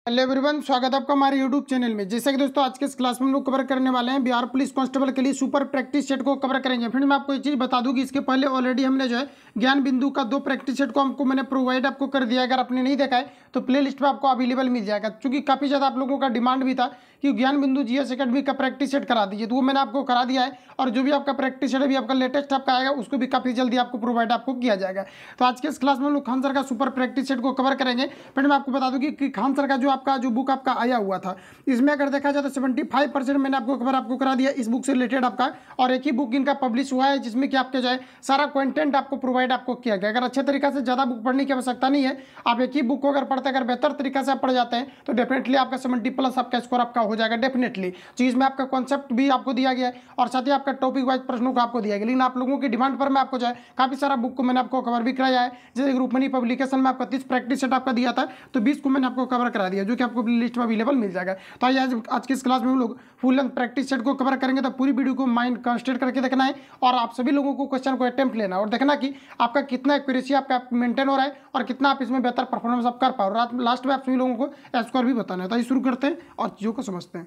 Hello everyone, स्वागत है आपका हमारे यूट्यूब चैनल में। जैसे कि दोस्तों आज के इस क्लास में हम लोग कवर करने वाले हैं बिहार पुलिस कांस्टेबल के लिए सुपर प्रैक्टिस सेट को कवर करेंगे। फिर मैं आपको एक चीज़ बता दूं कि इसके पहले ऑलरेडी हमने जो है ज्ञान बिंदु का 2 प्रैक्टिस सेट को मैंने प्रोवाइड आपको कर दिया। अगर आपने नहीं देखा है तो प्ले लिस्ट में आपको अवेलेबल मिल जाएगा, क्योंकि काफ़ी ज़्यादा आप लोगों का डिमांड भी था कि ज्ञान बिंदु जीएस एकेडमी का प्रैक्टिस सेट करा दीजिए, तो वो मैंने आपको करा दिया है। और जो भी आपका प्रैक्टिस सेट अभी आपका लेटेस्ट आपका आएगा उसको भी काफ़ी जल्दी आपको प्रोवाइड आपको किया जाएगा। तो आज के इस क्लास में हम लोग खान सर का सुपर प्रैक्टिस सेट को कवर करेंगे। फिर मैं आपको बता दूं कि खान सर का जो बुक आपका आया हुआ था, इसमें अगर देखा जाए तो 75% मैंने आपको कवर आपको करा दिया इस बुक से रिलेटेड आपका। और एक ही बुक इनका पब्लिश हुआ है जिसमें कि आपके जो है सारा कंटेंट आपको प्रोवाइड आपको किया गया। अगर अच्छे तरीके से ज़्यादा बुक पढ़ने की आवश्यकता नहीं है, आप एक ही बुक को अगर पढ़ते अगर बेहतर तरीके से आप पढ़ जाते हैं तो डेफिनेटली आपका 70+ आपका स्कोर आपका हो जाएगा डेफिनेटली। तो इसमें आपका कॉन्सेप्ट भी आपको दिया गया है और साथ ही आपका टॉपिक वाइज प्रश्नों को आपको दिया गया। लेकिन आप लोगों की डिमांड पर मैं आपको जो है काफ़ी सारा बुक को मैंने आपको कवर भी कराया है। जैसे ग्रुप मनी पब्लिकेशन में आपका 30 प्रैक्टिस सेट आपका दिया था, तो 20 को मैंने आपको कवर करा दिया, जो कि आपको लिस्ट में अवेलेबल मिल जाएगा। तो आइए आज की इस क्लास में हम लोग फुल लेंथ प्रैक्टिस सेट को कवर करेंगे। तो पूरी वीडियो को माइंड कंसंट्रेट करके देखना है और आप सभी लोगों को क्वेश्चन को अटेम्प्ट लेना है और देखना कि आपका कितना एक्यूरेसी आपका मेंटेन हो रहा है और कितना आप इसमें बेहतर परफॉर्मेंस आप कर पाओ। और लास्ट में आप सभी लोगों को स्कोर भी बताना है। तो आइए शुरू करते हैं और चीज़ों को समझते हैं।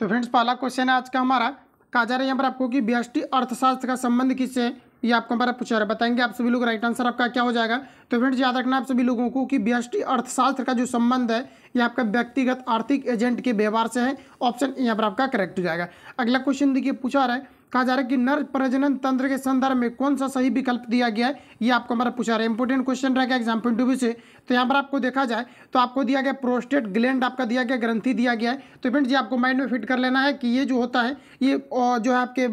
तो फ्रेंड्स, पहला क्वेश्चन है आज का हमारा, कहा जा रहा है यहाँ पर आपको कि व्यष्टि अर्थशास्त्र का संबंध किससे है, ये आपको हमारा पूछा रहा है। बताएंगे आप सभी लोग, राइट आंसर आपका क्या हो जाएगा। तो फ्रेंड्स याद रखना आप सभी लोगों को कि व्यष्टि अर्थशास्त्र का जो संबंध है ये आपका व्यक्तिगत आर्थिक एजेंट के व्यवहार से है। ऑप्शन यहाँ पर आपका करेक्ट हो जाएगा। अगला क्वेश्चन देखिए, पूछा रहा है, कहा जा रहा है कि नर प्रजनन तंत्र के संदर्भ में कौन सा सही विकल्प दिया गया है, ये आपको हमारा पूछा रहा है। इंपोर्टेंट क्वेश्चन रहेगा एग्जाम पॉइंट ऑफ व्यू से। तो यहाँ पर आपको देखा जाए तो आपको दिया गया प्रोस्टेट ग्लैंड आपका दिया गया, ग्रंथि दिया गया है। तो फ्रेंड्स ये आपको माइंड में फिट कर लेना है कि ये जो होता है ये जो है आपके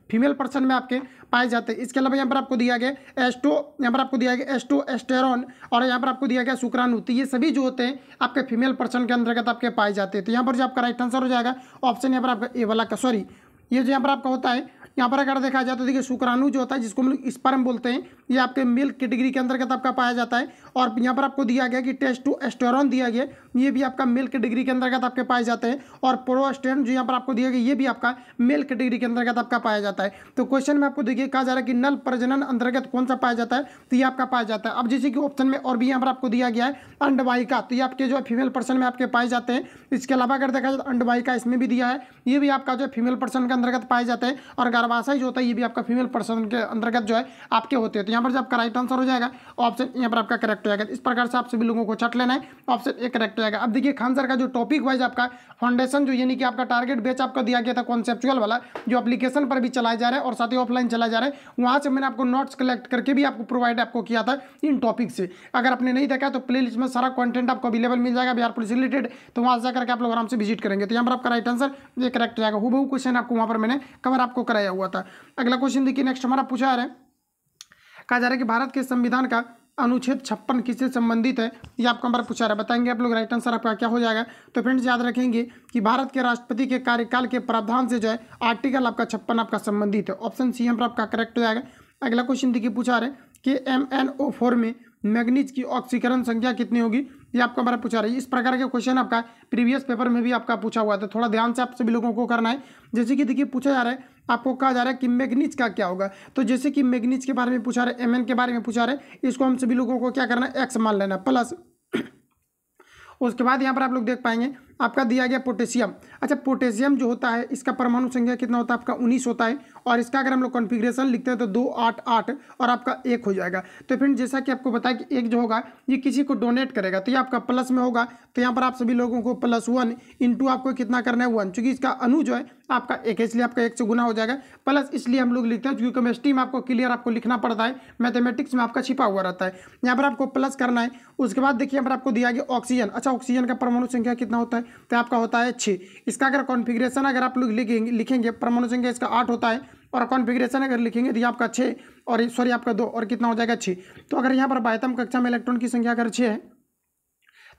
फीमेल पर्सन में आपके पाए जाते हैं। इसके अलावा यहाँ पर आपको दिया गया यहाँ पर आपको दिया गया एस्टोस्टेरोन और यहाँ पर आपको दिया गया शुक्राणु। तो ये सभी जो होते हैं आपके फीमेल पर्सन के अंतर्गत आपके पाए जाते हैं। तो यहाँ पर जो आपका राइट आंसर हो जाएगा ऑप्शन यहाँ पर आपका ए वाला का, सॉरी ये जो यहाँ पर आपका होता है, यहाँ पर अगर देखा जाए तो देखिए शुक्राणु जो होता है जिसको हम लोग स्पर्म बोलते हैं, ये आपके मिल्क कैटेगरी के अंतर्गत आपका पाया जाता है। और यहाँ पर आपको दिया गया कि टेस्टोस्टेरोन दिया गया, ये भी आपका मेल कैटेगरी के अंतर्गत आपके पाए जाते हैं। और प्रोस्टेरोन जो यहाँ पर आपको दिया गया ये भी आपका मेल कैटेगरी के अंतर्गत आपका पाया जाता है। तो क्वेश्चन में आपको देखिए कहा जा रहा है कि नल प्रजनन अंतर्गत कौन सा पाया जाता है, तो ये आपका पाया जाता है। अब जैसे कि ऑप्शन में और भी यहाँ पर आपको दिया गया है अंडवाहिका, तो ये आपके जो फीमेल पर्सन में आपके पाए जाते हैं। इसके अलावा अगर देखा जाए तो अंडवाहिका इसमें भी दिया है, ये भी आपका जो फीमेल पर्सन के अंतर्गत पाए जाते हैं। और गर्भाशय जो होता है ये भी आपका फीमेल पर्सन के अंतर्गत जो है आपके होते हैं। तो यहाँ पर जो आपका राइट आंसर हो जाएगा ऑप्शन यहाँ पर आपका करेक्ट हो जाएगा। इस प्रकार से आप सभी लोगों को चट लेना है, ऑप्शन ए करेक्ट हो जाएगा। अब देखिए खान सर का जो टॉपिक वाइज आपका फाउंडेशन जो यानी कि आपका टारगेट बैच आपका दिया गया था कॉन्सेप्चुअल वाला, जो एप्लीकेशन पर भी चलाया जा रहा है और साथ ही ऑफलाइन चलाया जा रहा है, वहाँ से मैंने आपको नोट्स कलेक्ट करके भी आपको प्रोवाइड आपको किया था इन टॉपिक से। अगर आपने नहीं देखा तो प्ले लिस्ट में सारा कंटेंट आपको अवेलेबल मिल जाएगा बिहार पुलिस रिलेटेड, तो वहाँ से जाकर के आप लोग आराम से विजिट करेंगे। तो यहाँ पर आपका राइट आंसर ये करेक्ट हो जाएगा। हूबहू क्वेश्चन आपको वहाँ पर मैंने कवर आपको कराया हुआ था। अगला क्वेश्चन देखिए, नेक्स्ट हमारा पूछा है, कहा जा रहा है कि भारत के संविधान का अनुच्छेद 56 किससे संबंधित है, ये आपको हमारा पूछा रहा है। बताएंगे आप लोग, राइट आंसर आपका क्या हो जाएगा। तो फ्रेंड्स याद रखेंगे कि भारत के राष्ट्रपति के कार्यकाल के प्रावधान से जो है आर्टिकल आपका 56 आपका संबंधित है। ऑप्शन सी पर आपका करेक्ट हो जाएगा। अगला क्वेश्चन देखिए, पूछा रहे कि MnO4 में मैग्नीज की ऑक्सीकरण संख्या कितनी होगी, ये आपको हमारा पूछा रहा है। इस प्रकार के क्वेश्चन आपका प्रीवियस पेपर में भी आपका पूछा हुआ था, थोड़ा ध्यान से आप सभी लोगों को करना है। जैसे कि देखिए पूछा जा रहा है, आपको कहा जा रहा है कि मैग्नीज का क्या होगा। तो जैसे कि मैग्नीज के बारे में पूछा रहे, Mn के बारे में पूछा रहे, इसको हम सभी लोगों को क्या करना है, एक्स मान लेना प्लस। उसके बाद यहाँ पर आप लोग देख पाएंगे आपका दिया गया पोटेशियम। अच्छा, पोटेशियम जो होता है इसका परमाणु संख्या कितना होता है, आपका 19 होता है। और इसका अगर हम लोग कॉन्फ़िगरेशन लिखते हैं तो 2 8 8 और आपका 1 हो जाएगा। तो फ्रेंड जैसा कि आपको बताया कि एक जो होगा ये किसी को डोनेट करेगा, तो ये आपका प्लस में होगा। तो यहाँ पर आप सभी लोगों को +1 इंटू आपको कितना करना है 1, चूँकि इसका अणु जो है आपका 1 है, इसलिए आपका 1 से गुना हो जाएगा। प्लस इसलिए हम लोग लिखते हैं क्योंकि केमिस्ट्री में आपको क्लियर आपको लिखना पड़ता है, मैथमेटिक्स में आपका छिपा हुआ रहता है। यहाँ पर आपको प्लस करना है। उसके बाद देखिए यहाँ पर आपको दिया गया ऑक्सीजन। अच्छा, ऑक्सीजन का परमाणु संख्या कितना होता है, तो आपका होता है 6। इसका अगर कॉन्फ़िगरेशन अगर आप लोग लिखेंगे परमाणु संख्या इसका 8 होता है और कॉन्फ़िगरेशन अगर लिखेंगे तो ये आपका 6 और सॉरी आपका 2 और कितना हो जाएगा 6। तो अगर यहाँ पर बाह्यतम कक्षा में इलेक्ट्रॉन की संख्या अगर 6 है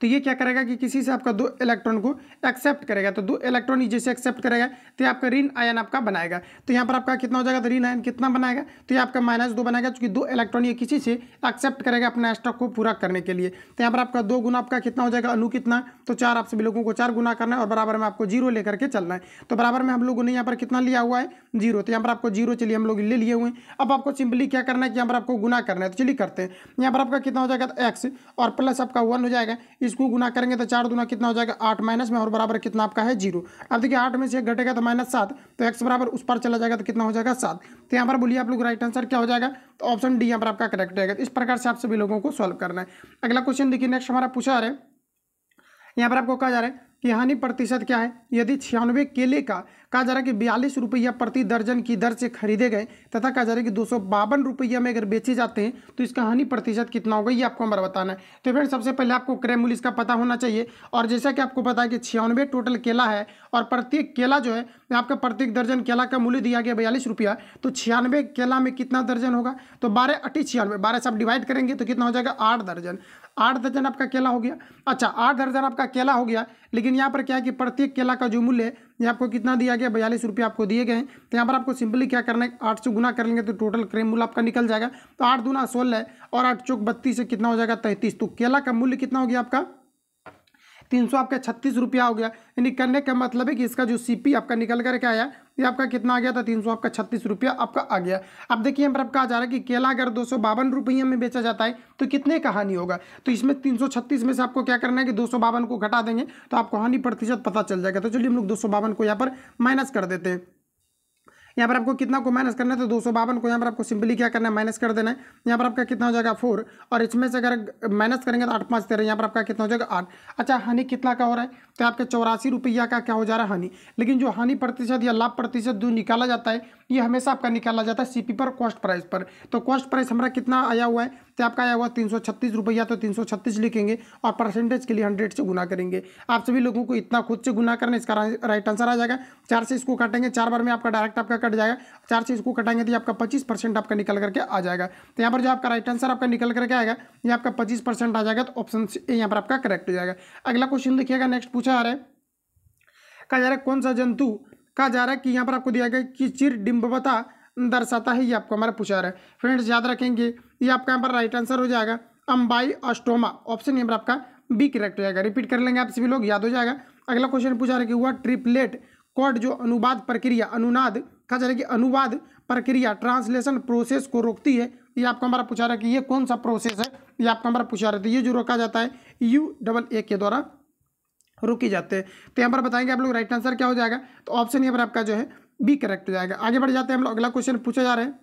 तो ये क्या करेगा कि किसी से आपका 2 इलेक्ट्रॉन को एक्सेप्ट करेगा। तो 2 इलेक्ट्रॉन जैसे एक्सेप्ट करेगा तो ये आपका ऋण आयन आपका बनाएगा। तो यहाँ पर आपका कितना हो जाएगा, तो ऋण आयन कितना बनाएगा, तो ये आपका -2 बनाएगा, क्योंकि 2 इलेक्ट्रॉन ये किसी से एक्सेप्ट करेगा अपना स्टॉक को पूरा करने के लिए। तो यहाँ पर आपका 2 गुना आपका कितना हो जाएगा, अणु कितना, तो 4 आप सभी लोगों को 4 गुना करना है और बराबर में आपको 0 लेकर के चलना है। तो बराबर में हम लोगों ने यहाँ पर कितना लिया हुआ है, 0। तो यहाँ पर आपको 0 चलिए हम लोग ले लिए हुए हैं। अब आपको सिंपली क्या करना है कि यहाँ पर आपको गुना करना है, तो चलिए करते हैं। यहाँ पर आपका कितना हो जाएगा, तो x और प्लस आपका 1 हो जाएगा। इसको गुना करेंगे तो 4 दूना कितना हो जाएगा 8 माइनस में और बराबर कितना आपका है 0। अब देखिए 8 में से 1 घटेगा तो -7, तो x बराबर उस पर चला जाएगा तो कितना हो जाएगा 7। तो यहाँ पर बोलिए आप लोग राइट आंसर क्या हो जाएगा, तो ऑप्शन डी यहाँ पर आपका करेक्ट रहेगा। इस प्रकार से आप सभी लोगों को सॉल्व करना है। अगला क्वेश्चन देखिए नेक्स्ट हमारा पूछा रहा है, यहाँ पर आपको कहा जा रहा है कि हानि प्रतिशत क्या है। यदि 96 केले का कहा जा रहा है कि 42 रुपया प्रति दर्जन की दर से खरीदे गए तथा कहा जा रहा है कि 252 रुपया में अगर बेचे जाते हैं तो इसका हानि प्रतिशत कितना होगा, ये आपको हमारा बताना है। तो फ्रेंड सबसे पहले आपको क्रय मूल्य इसका पता होना चाहिए। और जैसा कि आपको पता है कि 96 टोटल केला है और प्रत्येक केला जो है आपका प्रत्येक दर्जन केला का मूल्य दिया गया 42 रुपया, तो 96 केला में कितना दर्जन होगा, तो 12 × 96, 12 से आप डिवाइड करेंगे तो कितना हो जाएगा 8 दर्जन। 8 दर्जन आपका केला हो गया। अच्छा 8 दर्जन आपका केला हो गया, लेकिन यहाँ पर क्या है कि प्रत्येक केला का जो मूल्य है ये आपको कितना दिया गया 42 रुपये आपको दिए गए हैं। तो यहाँ पर आपको सिंपली क्या करना है 8 से गुना कर लेंगे तो टोटल क्रय मूल्य आपका निकल जाएगा। तो 8 दूना 16 और 8 चौक 32 से कितना हो जाएगा 33। तो केला का मूल्य कितना हो गया आपका 300 आपका 36 रुपया हो गया। यानी करने का मतलब है कि इसका जो सीपी आपका निकल करके आया ये आपका कितना आ गया था 300 आपका 36 रुपया आपका आ गया। अब देखिए यहाँ पर आपका आ जा रहा है कि केला अगर 252 रुपये में बेचा जाता है तो कितने का हानि होगा। तो इसमें 336 में से आपको क्या करना है कि 252 को घटा देंगे तो आपको हानि प्रतिशत पता चल जाएगा। तो चलिए हम लोग 252 को यहाँ पर माइनस कर देते हैं। यहाँ पर आपको कितना को माइनस करना है, तो 252 को यहाँ पर आपको सिंपली क्या करना है माइनस कर देना है। यहाँ पर आपका कितना हो जाएगा 4 और इसमें से अगर माइनस करेंगे तो 8 5 13, यहाँ पर आपका कितना हो जाएगा 8। अच्छा हानि कितना का हो रहा है, तो आपके 84 रुपया का क्या हो जा रहा है हानि। लेकिन जो हानि प्रतिशत या लाभ प्रतिशत जो निकाला जाता है ये हमेशा आपका निकाला जाता है सीपी पर, कॉस्ट प्राइस पर। तो कॉस्ट प्राइस हमारा कितना आया हुआ है, तो आपका आया हुआ 336 रुपया, तो 336 लिखेंगे और परसेंटेज के लिए 100 से गुना करेंगे। आप सभी लोगों को इतना खुद से गुना करना, इसका राइट आंसर आ जाएगा। 4 से इसको काटेंगे 4 बार में आपका डायरेक्ट आपका कट जाएगा, 4 से इसको कटाएंगे तो आपका 25% आपका निकल करके आ जाएगा। तो यहाँ पर जो आपका राइट आंसर आपका निकल करके आएगा ये आपका 25% आ जाएगा। तो ऑप्शन ए यहाँ पर आपका करेक्ट हो जाएगा। अगला क्वेश्चन देखिएगा नेक्स्ट पूछा आ रहा है, कहा जा रहा है कौन सा जंतु कहा जा रहा है कि यहाँ पर आपको दिया गया कि चिर डिम्बवता दर्शाता है, ये आपको हमारा पूछा रहा है। फ्रेंड्स याद रखेंगे ये आपका यहाँ पर राइट आंसर हो जाएगा अम्बाई ऑस्टोमा, ऑप्शन यहाँ पर आपका बी करेक्ट हो जाएगा। रिपीट कर लेंगे आप सभी लोग, याद हो जाएगा। अगला क्वेश्चन पूछा रहा है कि वह ट्रिपलेट कोड जो अनुवाद प्रक्रिया अनुनाद कहा जा रहा है कि अनुवाद प्रक्रिया ट्रांसलेशन प्रोसेस को रोकती है, ये आपको हमारा पूछा रहा है कि ये कौन सा प्रोसेस है, ये आपको हमारा पूछा रहा है। तो ये जो रोका जाता है UAA के द्वारा रोकी जाते हैं। तो यहाँ पर बताएंगे आप लोग राइट आंसर क्या हो जाएगा, तो ऑप्शन यहाँ पर आपका जो है बी करेक्ट हो जाएगा। आगे बढ़ जाते हैं हम लोग, अगला क्वेश्चन पूछा जा रहा है,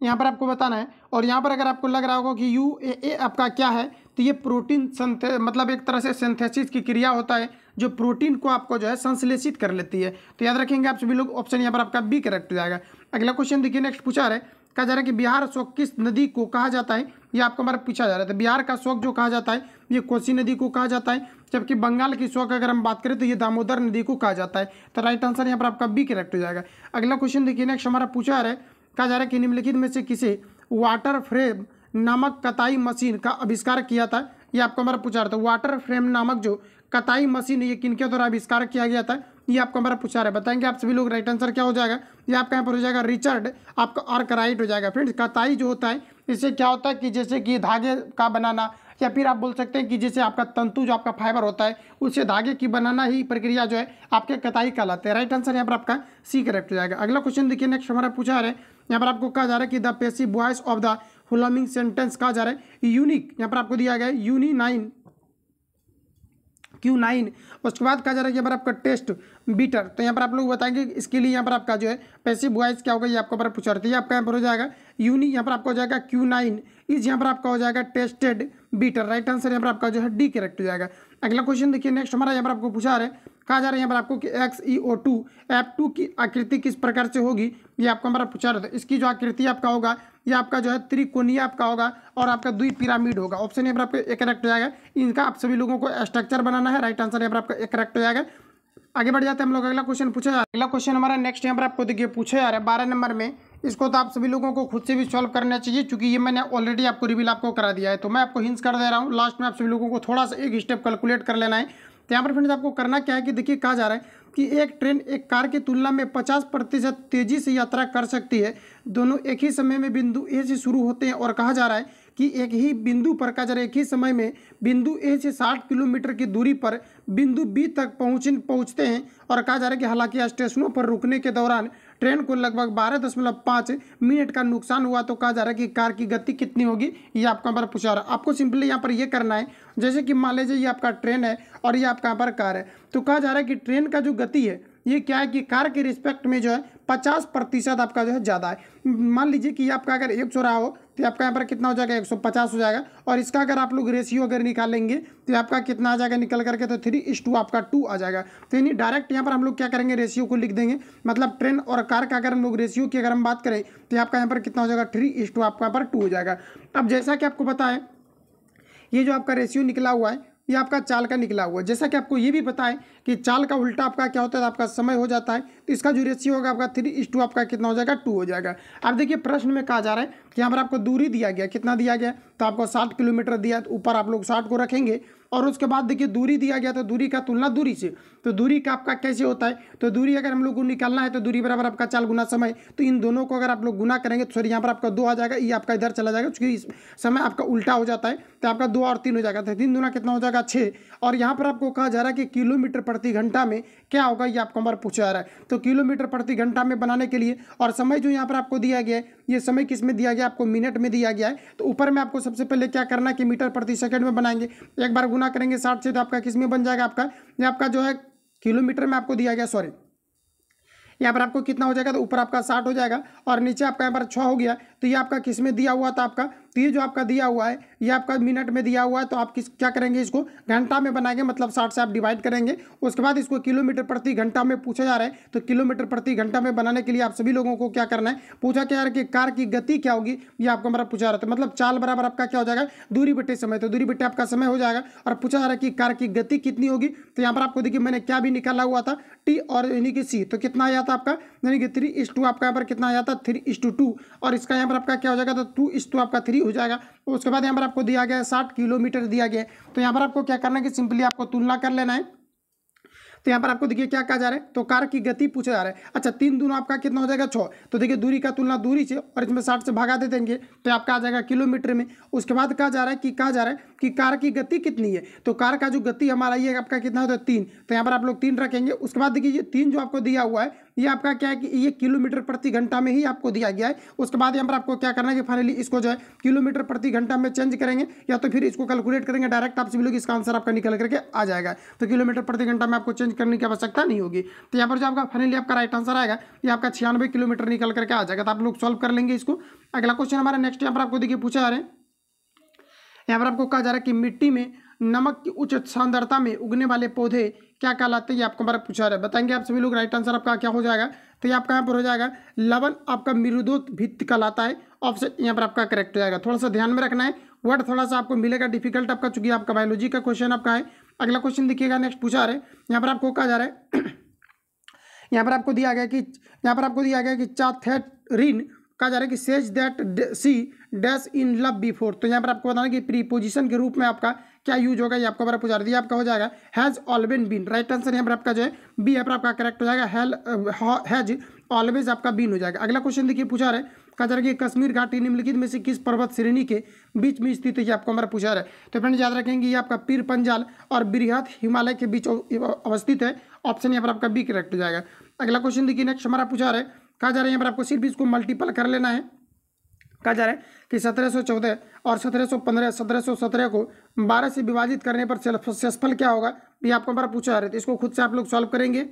यहाँ पर आपको बताना है। और यहाँ पर अगर आपको लग रहा होगा कि UAA आपका क्या है, तो ये प्रोटीन मतलब एक तरह से सिंथेसिस की क्रिया होता है जो प्रोटीन को आपको जो है संश्लेषित कर लेती है। तो याद रखेंगे आप सभी लोग, ऑप्शन यहाँ पर आपका बी करेक्ट हो जाएगा। अगला क्वेश्चन देखिए नेक्स्ट पूछा रहा है, कहा जा रहा है कि बिहार शोक किस नदी को कहा जाता है, ये आपको हमारा पूछा जा रहा है। तो बिहार का शोक जो कहा जाता है ये कोसी नदी को कहा जाता है, जबकि बंगाल की शोक अगर हम बात करें तो ये दामोदर नदी को कहा जाता है। तो राइट आंसर यहाँ पर आपका बी करेक्ट हो जाएगा। अगला क्वेश्चन देखिए नेक्स्ट हमारा पूछा जा रहा है, कहा जा रहा है कि निम्नलिखित में से किसे वाटर फ्रेम नामक कताई मशीन का आविष्कार किया था, ये आपको हमारा पूछा रहा था। वाटर फ्रेम नामक जो कताई मशीन ये किनके द्वारा आविष्कार किया गया था, ये आपको हमारा पूछा रहा है। बताएंगे आप सभी लोग राइट आंसर क्या हो जाएगा, ये आपका यहाँ पर हो जाएगा रिचर्ड आपका आर्कराइट हो जाएगा। फ्रेंड्स कताई जो होता है इससे क्या होता है कि जैसे कि धागे का बनाना, या फिर आप बोल सकते हैं कि जैसे आपका तंतु जो आपका फाइबर होता है उससे धागे की बनाना ही प्रक्रिया जो है आपके कताई कहलाते हैं। राइट आंसर यहाँ पर आपका सी करेक्ट हो जाएगा। अगला क्वेश्चन देखिए नेक्स्ट हमारा पूछा रहा है, यहाँ पर आपको कहा जा रहा है कि the passive voice of the following sentence कहा जा रहा है यूनिक, यहाँ पर आपको दिया गया है यूनी9 Q9। उसके बाद कहा जा रहा है कि यहाँ पर आपका टेस्ट बीटर, तो यहाँ पर आप लोग बताएंगे इसके लिए यहाँ पर आपका जो है पैसिव वॉइस क्या होगा, ये आपको पर पूछा रहा है। आपका यहाँ पर हो जाएगा यूनी, यहाँ पर आपका हो जाएगा Q9 इज, यहाँ पर आपका हो जाएगा टेस्टेड बीटर। राइट आंसर यहाँ पर आपका जो है डी करेक्ट हो जाएगा। अगला क्वेश्चन देखिए नेक्स्ट हमारा यहाँ पर आपको पूछा रहा है, कहा जा रहा है यहाँ पर आपको कि XeO2 F2 की आकृति किस प्रकार से होगी, ये आपको हमारा पूछा रहा था। इसकी जो आकृति आपका होगा ये आपका जो है त्रिकोणीय आपका होगा और आपका द्विपिरामिड होगा। ऑप्शन यहाँ पर आपका एक करेक्ट हो जाएगा। इनका आप सभी लोगों को स्ट्रक्चर बनाना है। राइट आंसर यहाँ पर आपका एक करेक्ट हो जाएगा। आगे बढ़ जाते हैं हम लोग, अगला क्वेश्चन पूछा जा रहा है। अगला क्वेश्चन हमारा नेक्स्ट यहाँ पर आपको देखिए पूछा जा रहा है 12 नंबर में। इसको तो आप सभी लोगों को खुद से भी सॉल्व करना चाहिए, क्योंकि ये मैंने ऑलरेडी आपको रिवील आपको करा दिया है। तो मैं आपको हिंट्स कर दे रहा हूँ, लास्ट में आप सभी लोगों को थोड़ा सा एक स्टेप कैलकुलेट कर लेना है। तो यहाँ पर फ्रेंड्स आपको करना क्या है कि देखिए कहा जा रहा है कि एक ट्रेन एक कार की तुलना में 50% तेजी से यात्रा कर सकती है। दोनों एक ही समय में बिंदु ए से शुरू होते हैं और कहा जा रहा है कि एक ही बिंदु पर कहा जा रहा है एक ही समय में बिंदु ए से 60 किलोमीटर की दूरी पर बिंदु बी तक पहुंचते हैं। और कहा जा रहा है कि हालांकि स्टेशनों पर रुकने के दौरान ट्रेन को लगभग 12.5 मिनट का नुकसान हुआ तो कहा जा रहा है कि कार की गति कितनी होगी, ये आपका यहाँ पर पूछा रहा है। आपको सिंपली यहाँ पर ये करना है, जैसे कि मान लीजिए ये आपका ट्रेन है और ये आपका यहाँ पर कार है, तो कहा जा रहा है कि ट्रेन का जो गति है ये क्या है कि कार के रिस्पेक्ट में जो है 50% आपका जो है ज़्यादा है। मान लीजिए कि आपका अगर 100 रहा हो तो आपका यहाँ पर कितना हो जाएगा, 150 हो जाएगा। और इसका अगर आप लोग रेशियो अगर निकालेंगे तो आपका कितना आ जाएगा निकल करके, तो 3:2 आपका 2 आ जाएगा। तो यानी डायरेक्ट यहाँ पर हम लोग क्या करेंगे, रेशियो को लिख देंगे। मतलब ट्रेन और कार का अगर हम लोग रेशियो की अगर हम बात करें तो आपका यहाँ पर कितना हो जाएगा, 3:2 आपका यहाँ पर 2 हो जाएगा। अब जैसा कि आपको पता है ये जो आपका रेशियो निकला हुआ है ये आपका चाल का निकला हुआ है। जैसा कि आपको ये भी पता है कि चाल का उल्टा आपका क्या होता है, आपका समय हो जाता है। तो इसका जो रेशियो होगा आपका 3:2 आपका कितना हो जाएगा, 2 हो जाएगा। अब देखिए प्रश्न में कहा जा रहा है कि यहाँ पर आपको दूरी दिया गया, कितना दिया गया, तो आपको 60 किलोमीटर दिया, तो ऊपर आप लोग 60 को रखेंगे। और उसके बाद देखिए दूरी दिया गया, तो दूरी का तुलना दूरी से, तो दूरी का आपका कैसे होता है, तो दूरी अगर हम लोग को निकालना है तो दूरी बराबर आपका चाल गुना समय। तो इन दोनों को अगर आप लोग गुना करेंगे तो सॉरी यहाँ पर आपका 2 आ जाएगा, ये आपका इधर चला जाएगा क्योंकि समय आपका उल्टा हो जाता है। तो आपका 2 और 3 हो जाएगा, तो 3 दूना कितना हो जाएगा, 6। और यहाँ पर आपको कहा जा रहा है कि किलोमीटर प्रति घंटा में क्या होगा, ये आपको हमारा पूछा जा रहा है। तो किलोमीटर प्रति घंटा में बनाने के लिए, और समय जो यहाँ पर आपको दिया गया है ये समय किस में दिया गया, आपको मिनट में दिया गया है। तो ऊपर में आपको सबसे पहले क्या करना है कि मीटर प्रति सेकंड में बनाएंगे। एक बार गुना करेंगे 60 से, तो आपका किस में बन जाएगा, आपका ये आपका जो है किलोमीटर में आपको दिया गया, सॉरी यहाँ पर आपको कितना हो जाएगा, तो ऊपर आपका 60 हो जाएगा और नीचे आपका यहाँ पर 6 हो गया। तो ये आपका किस में दिया हुआ था आपका, तो ये जो आपका दिया हुआ है ये आपका मिनट में दिया हुआ है। तो आप क्या करेंगे, इसको घंटा में बनाएंगे, मतलब 60 से आप डिवाइड करेंगे। उसके बाद इसको किलोमीटर प्रति घंटा में पूछा जा रहा है। तो किलोमीटर प्रति घंटा में बनाने के लिए आप सभी लोगों को क्या करना है, पूछा क्या है कि कार की गति क्या होगी, ये आपको हमारा पूछा रहा है। तो मतलब चाल बराबर आपका क्या हो जाएगा, दूरी बटे समय। तो दूरी बटे आपका समय हो जाएगा। और पूछा जा रहा है कि कार की गति कितनी होगी। तो यहाँ पर आपको देखिए मैंने क्या भी निकाला हुआ था, टी और यानी कि सी। तो कितना आया था आपका, यानी कि 3:2 आपका यहाँ पर कितना आया था, 3:2। और इसका यहाँ पर आपका क्या हो जाएगा, तो 2:2 आपका 3 हो जाएगा। उसके बाद यहाँ पर आपको दिया गया है 60 किलोमीटर दिया गया है। तो यहाँ पर आपको क्या करना है कि सिंपली आपको तुलना कर लेना है। तो यहाँ पर आपको देखिए क्या कहा जा रहा है, तो कार की गति पूछा जा रहा है। अच्छा 3 दूना आपका कितना हो जाएगा, 6। तो देखिए दूरी का तुलना दूरी से, और इसमें 60 से भागा दे देंगे तो आपका आ जाएगा किलोमीटर में। उसके बाद कहा जा रहा है कि कार की गति कितनी है। तो कार का जो गति हमारा ये आपका कितना होता है, 3। तो यहाँ पर आप लोग 3 रखेंगे। उसके बाद देखिए ये 3 जो आपको दिया हुआ है ये आपका क्या है कि ये किलोमीटर प्रति घंटा में ही आपको दिया गया है। उसके बाद यहाँ पर आपको क्या करना है कि फाइनली इसको जो है किलोमीटर प्रति घंटा में चेंज करेंगे, या तो फिर इसको कैलकुलेट करेंगे डायरेक्ट। आप सभी लोग इसका आंसर आपका निकल करके आ जाएगा। तो किलोमीटर प्रति घंटा में आपको चेंज करने की आवश्यकता नहीं होगी। तो यहाँ पर जो आपका फाइनली आपका राइट आंसर आएगा ये आपका 96 किलोमीटर निकल करके आ जाएगा। तो आप लोग सॉल्व कर लेंगे इसको। अगला क्वेश्चन हमारा नेक्स्ट यहाँ पर आपको देखिए पूछा जा रहा है, यहाँ पर आपको कहा जा रहा है कि मिट्टी में नमक की उच्च सांद्रता में उगने वाले पौधे क्या कहलाते हैं, ये आपको हमारा पूछा रहा है। बताएंगे आप सभी लोग। राइट आंसर आपका क्या हो जाएगा, तो ये आपका यहाँ पर हो जाएगा लवण आपका मृदुत भित्ति कहलाता है। ऑप्शन यहाँ पर आपका करेक्ट हो जाएगा। थोड़ा सा ध्यान में रखना है, वर्ड थोड़ा सा आपको मिलेगा डिफिकल्ट आपका, चूंकि आपका बायोलॉजी का क्वेश्चन आपका है। अगला क्वेश्चन देखिएगा, नेक्स्ट पूछा रहा है। यहाँ पर आपको कहा जा रहा है यहाँ पर आपको दिया गया कि चाथेरिन कहा जा रहा है कि says that she dash in love before. तो यहाँ पर आपको बताना कि प्रीपोजिशन के रूप में आपका क्या यूज होगा, ये आपको बड़ा पूछा दिया। आपका हो जाएगा has always been. Right answer यहाँ पर आपका जो है बी यहाँ पर आपका करेक्ट हो जाएगा, हैज ऑलवेज आपका बीन हो जाएगा। अगला क्वेश्चन देखिए पूछा रहा है, कहा जा रहा है कि कश्मीर घाटी निम्नलिखित में से किस पर्वत श्रेणी के बीच में स्थित है, ये आपको हमारा पूछा रहा है। तो फ्रेंड्स याद रखेंगे ये आपका पीर पंजाल और बृहत हिमालय के बीच अवस्थित है। ऑप्शन यहाँ पर आपका बी करेक्ट हो जाएगा। अगला क्वेश्चन देखिए नेक्स्ट हमारा पूछा रहा है, कहा जा रहा है यहाँ पर आपको सिर्फ इसको मल्टीपल कर लेना है। कहा जा रहा है कि 1714 और 1715 1717 को 12 से विभाजित करने पर शेषफल क्या होगा, ये आपको हमारा पूछा जा रहा है। तो इसको खुद से आप लोग सॉल्व करेंगे।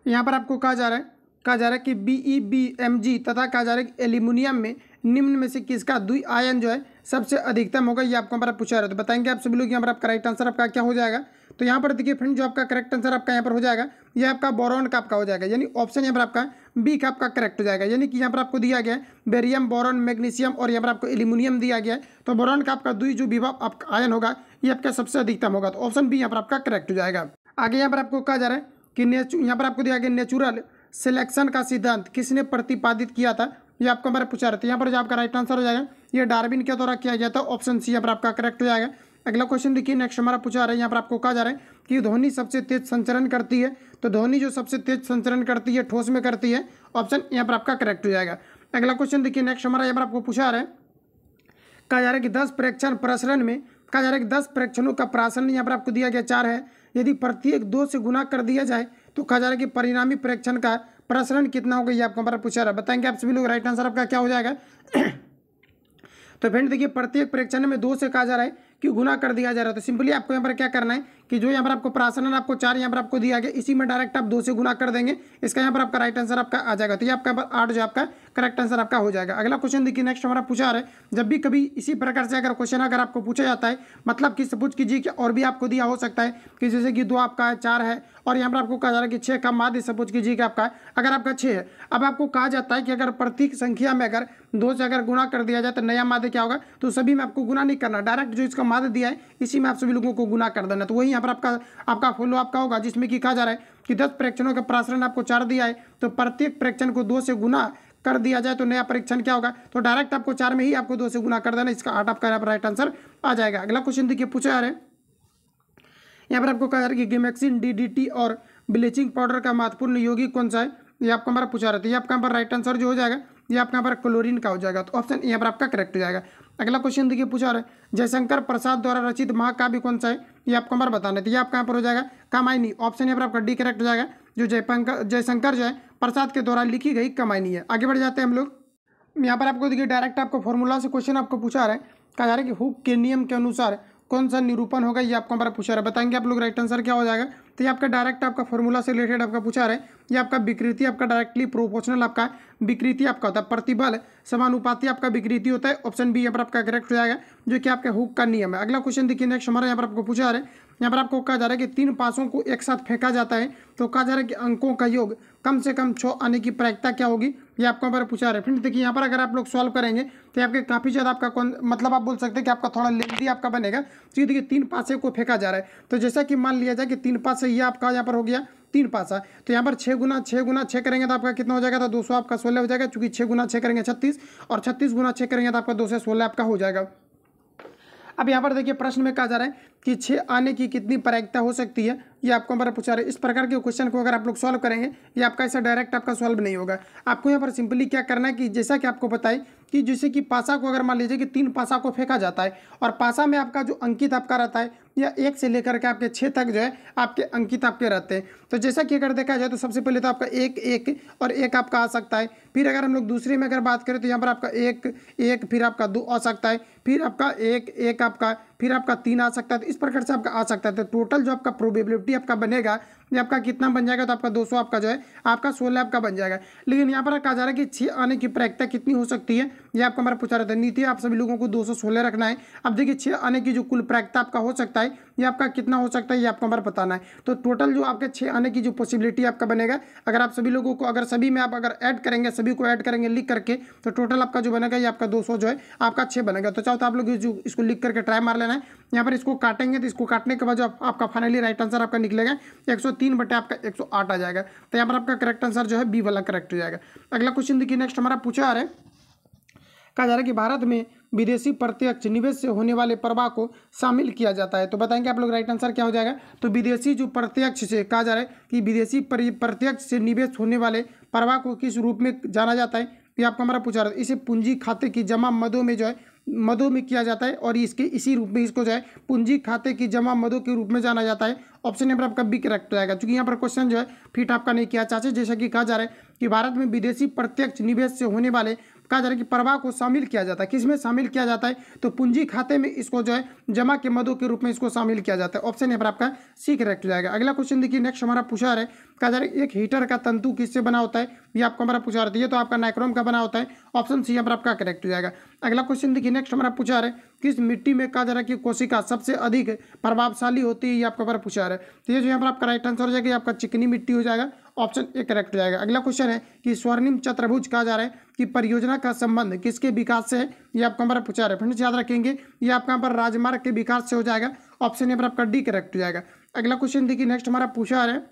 यहाँ पर आपको कहा जा रहा है कि BeBmG तथा कहा जा रहा है कि एल्यूमिनियम में निम्न में से किसका द्वि आयन जो है सबसे अधिकतम होगा, ये आपको हमारा पूछा रहा है। तो बताएंगे आप सभी लोग यहाँ पर आपका राइट आंसर आपका क्या हो जाएगा। तो यहाँ पर देखिए फ्रेंड जो आपका करेक्ट आंसर आपका यहाँ पर हो जाएगा ये आपका बोरॉन का आपका हो जाएगा, यानी ऑप्शन यहाँ पर आपका बी का आपका करेक्ट हो जाएगा। यानी कि यहाँ पर आपको दिया गया है बेरियम, बोरॉन, मैग्नीशियम और यहाँ पर आपको एल्यूमिनियम दिया गया है। तो बोरॉन का आपका द्वि जो विभव आपका आयन होगा ये आपका सबसे अधिकतम होगा। तो ऑप्शन बी यहाँ पर आपका करेक्ट हो जाएगा। आगे यहाँ पर आपको कहा जा रहा है कि यहाँ पर आपको दिया गया नेचुरल सिलेक्शन का सिद्धांत किसने प्रतिपादित किया था, ये आपको हमारा पूछा रहता है। यहाँ पर जो आपका राइट आंसर हो जाएगा ये डार्विन के द्वारा किया गया था। ऑप्शन सी यहाँ पर आपका करेक्ट हो जाएगा। अगला क्वेश्चन देखिए नेक्स्ट हमारा पूछा रहा है, यहाँ पर आपको कहा जा रहा है कि ध्वनि सबसे तेज संचरण करती है। तो ध्वनि जो सबसे तेज संचरण करती है ठोस में करती है। ऑप्शन यहाँ पर आपका करेक्ट हो जाएगा। अगला क्वेश्चन देखिए नेक्स्ट हमारा यहाँ पर आपको पूछा रहा है, कहा जा रहा है कि 10 प्रेक्षण प्रसरण में कहा जा रहा है कि 10 प्रेक्षणों का प्रासरण यहाँ पर आपको दिया गया 4 है। यदि प्रत्येक 2 से गुना कर दिया जाए तो कहा जा रहा है कि परिणामी प्रेक्षण का प्रसरण कितना होगा, ये आपको हमारा पूछा रहा है। बताएंगे आप सभी लोग, राइट आंसर आपका क्या हो जाएगा। तो फ्रेंड देखिए, प्रत्येक प्रेक्षण में 2 से कहा जा रहा है कि गुना कर दिया जा रहा है। तो सिंपली आपको यहाँ पर क्या करना है कि जो यहाँ पर आपको प्रासरण आपको 4 यहाँ पर आपको दिया गया, इसी में डायरेक्ट आप 2 से गुना कर देंगे। इसका यहाँ पर आपका राइट आंसर आपका आ जाएगा। तो ये आपका 8 जो आपका करेक्ट आंसर आपका हो जाएगा। अगला क्वेश्चन देखिए, नेक्स्ट हमारा पूछा रहा है, जब भी कभी इसी प्रकार से अगर क्वेश्चन अगर आपको पूछा जाता है, मतलब कि सपोज कीजिए कि और भी आपको दिया हो सकता है कि जैसे कि 2 आपका है, 4 है, और यहाँ पर आपको कहा जा रहा है कि 6 का माध्य सपोज कीजिए कि आपका अगर आपका 6 है। अब आपको कहा जाता है कि अगर प्रत्येक संख्या में अगर 2 से अगर गुना कर दिया जाए तो नया माध्य क्या होगा, तो सभी में आपको गुना नहीं करना, डायरेक्ट जो इसका माध्य दिया है इसी में आप सभी लोगों को गुना कर देना। तो वही यहाँ पर आपका फॉलो आपका होगा, जिसमें कि कहा जा रहा है कि 10 प्रेक्षणों का प्रासरण आपको 4 दिया है, तो प्रत्येक प्रेक्षण को 2 से गुना कर दिया जाए तो नया परीक्षण क्या होगा, तो डायरेक्ट आपको 4 में ही आपको 2 से गुना कर देना। इसका 8 आपका यहाँ पर राइट आंसर आ जाएगा। अगला क्वेश्चन देखिए, पूछा जा रहा है यहाँ पर आपको कहा जा रहा है कि गेमेक्सिन, डीडीटी और ब्लीचिंग पाउडर का महत्वपूर्ण यौगिक कौन सा है, ये आपको हमारा पूछा रहा था। ये आपका यहाँ पर राइट आंसर जो हो जाएगा ये आपका यहाँ पर क्लोरीन का हो जाएगा। तो ऑप्शन यहाँ पर आपका करेक्ट हो जाएगा। अगला क्वेश्चन देखिए, पूछा रहा है जयशंकर प्रसाद द्वारा रचित महाकाव्य कौन सा है, ये आपको हमारा बताना है। तो ये आपका यहाँ पर हो जाएगा कामायनी। ऑप्शन यहाँ पर आपका डी करेक्ट हो जाएगा। जो जयशंकर जो है प्रसाद के द्वारा लिखी गई कमायनी है। आगे बढ़ जाते हैं हम लोग। यहाँ पर आपको देखिए डायरेक्ट आपको फॉर्मूला से क्वेश्चन आपको पूछा रहा है, कहा जा रहा है कि हुक के नियम के अनुसार कौन सा निरूपण होगा, ये आपको हमारा पूछा रहा है। बताएंगे आप लोग राइट आंसर क्या हो जाएगा। तो ये आपका डायरेक्ट आपका फॉर्मूला से रिलेटेड आपका पूछा रहा है। ये आपका विकृति आपका डायरेक्टली प्रोपोर्शनल आपका विकृति आपका होता है, प्रतिबल समानुपाती आपका विकृति होता है। ऑप्शन बी यहाँ पर आपका करेक्ट हो जाएगा, जो कि आपका हुक का नियम है। अगला क्वेश्चन देखिए, नेक्स्ट हमारा यहाँ पर आपको पूछा रहा है, यहाँ पर आपको कहा जा रहा है कि 3 पासों को एक साथ फेंका जाता है, तो कहा जा रहा है कि अंकों का योग कम से कम 6 आने की प्रायिकता क्या होगी, ये आपको यहाँ पर पूछा रहा है। फ्रेंड्स देखिए, यहाँ पर अगर आप लोग सॉल्व करेंगे तो आपके काफ़ी ज़्यादा आपका मतलब आप बोल सकते हैं कि आपका थोड़ा लेंथी आपका बनेगा। तो देखिए 3 पासे को फेंका जा रहा है, तो जैसा कि मान लिया जाए कि 3 पासे ये आपका यहाँ पर हो गया 3 पासा, तो यहाँ पर 6 गुना 6 करेंगे तो आपका कितना हो जाएगा, तो 200 आपका 16 हो जाएगा, चूंकि 6 गुना 6 करेंगे 36, और 36 गुना 6 करेंगे तो आपका 216 आपका हो जाएगा। अब यहाँ पर देखिए प्रश्न में कहा जा रहा है कि 6 आने की कितनी प्रायिकता हो सकती है, ये आपको हमारा पूछा रहा है। इस प्रकार के क्वेश्चन को अगर आप लोग सॉल्व करेंगे, ये आपका ऐसा डायरेक्ट आपका सॉल्व नहीं होगा। आपको यहाँ पर सिंपली क्या करना है कि जैसा कि आपको बताए कि जैसे कि पासा को अगर मान लीजिए कि 3 पासा को फेंका जाता है, और पासा में आपका जो अंकित आपका रहता है या 1 से लेकर के आपके 6 तक जो है आपके अंकित आपके रहते हैं। तो जैसा कि अगर देखा जाए तो सबसे पहले तो आपका 1 1 और 1 आपका आ सकता है। फिर अगर हम लोग दूसरे में अगर बात करें तो यहाँ पर आपका 1 1 फिर आपका 2 आ सकता है, फिर आपका 1 1 आपका, फिर आपका 3 आ सकता है। तो इस प्रकार से आपका आ सकता है। तो टोटल जो आपका प्रोबेबिलिटी आपका बनेगा ये आपका कितना बन जाएगा, तो आपका 200 आपका जो है आपका 16 आपका बन जाएगा। लेकिन यहाँ पर कहा जा रहा है कि 6 आने की प्रायिकता कितनी हो सकती है, ये आपको हमारा पूछा रहता है। नीति आप सभी लोगों को 216 रखना है। अब देखिए 6 आने की जो कुल प्रायिकता आपका हो सकता है ये आपका कितना हो सकता है, ये आपको हमारा बताना है। तो टोटल जो आपके 6 आने की जो पॉसिबिलिटी आपका बनेगा, अगर आप सभी लोगों को अगर सभी में आप अगर ऐड करेंगे, सभी को ऐड करेंगे लिख करके, तो टोटल आपका जो बनेगा ये आपका 200 जो है आपका 6 बनेगा। तो चाहो तो आप लोग जो इसको लिख करके ट्राई मार लेना है। यहाँ पर इसको काटेंगे तो इसको काटने के बाद जो आपका फाइनली राइट आंसर आपका निकलेगा 103 बटे आपका 108 आ जाएगा। तो यहाँ पर आपका करेक्ट आंसर जो है बी वाला करेक्ट हो जाएगा। अगला क्वेश्चन देखिए, नेक्स्ट हमारा पूछा आ रहा है, कहा जा रहा है कि भारत में विदेशी प्रत्यक्ष निवेश से होने वाले प्रवाह को शामिल किया जाता है। तो बताएंगे आप लोग राइट आंसर क्या हो जाएगा। तो विदेशी जो प्रत्यक्ष से कहा जा रहा है कि विदेशी प्रत्यक्ष से निवेश होने वाले प्रवाह को किस रूप में जाना जाता है, ये आपको हमारा पूछा रहा है। इसे पूंजी खाते की जमा मदों में जो है मदों में किया जाता है, और इसके इसी रूप में इसको जो है पूंजी खाते की जमा मदों के रूप में जाना जाता है। ऑप्शन यहाँ पर आपका बी करेक्ट हो जाएगा, क्योंकि यहाँ पर क्वेश्चन जो है फिट आपका नहीं किया चाचे। जैसा कि कहा जा रहा है कि भारत में विदेशी प्रत्यक्ष निवेश से होने वाले कहा जा रहा है कि प्रवाह को शामिल किया जाता है। किसमें शामिल किया जाता है, तो पूंजी खाते में इसको जो है जमा के मदों के रूप में इसको शामिल किया जाता है। ऑप्शन यहाँ पर आपका सी करेक्ट हो जाएगा। अगला क्वेश्चन देखिए, नेक्स्ट हमारा पूछा रहा है, कहा जा रहा है एक हीटर का तंतु किससे बना होता है, ये आपको हमारा पूछा रहा है। तो आपका नाइक्रोम का बना होता है। ऑप्शन सी यहाँ पर आपका करेक्ट हो जाएगा। अगला क्वेश्चन देखिए, नेक्स्ट हमारा पूछा रहा है किस मिट्टी में कहा जा रहा है कि कोशिका सबसे अधिक प्रभावशाली होती है, ये आपको हमारा पूछा रहा है। तो ये जो यहाँ पर आपका राइट आंसर हो जाएगा, आपका चिकनी मिट्टी हो जाएगा। ऑप्शन ए करेक्ट हो जाएगा। अगला क्वेश्चन है कि स्वर्णिम चतुर्भुज कहा जा रहा है कि परियोजना का संबंध किसके विकास से है, ये आपको हमारा पूछा रहा है। फ्रेंड्स याद रखेंगे ये आपका यहाँ पर राजमार्ग के विकास से हो जाएगा। ऑप्शन यहाँ पर आपका डी करेक्ट हो जाएगा। अगला क्वेश्चन देखिए, नेक्स्ट हमारा पूछा रहा है,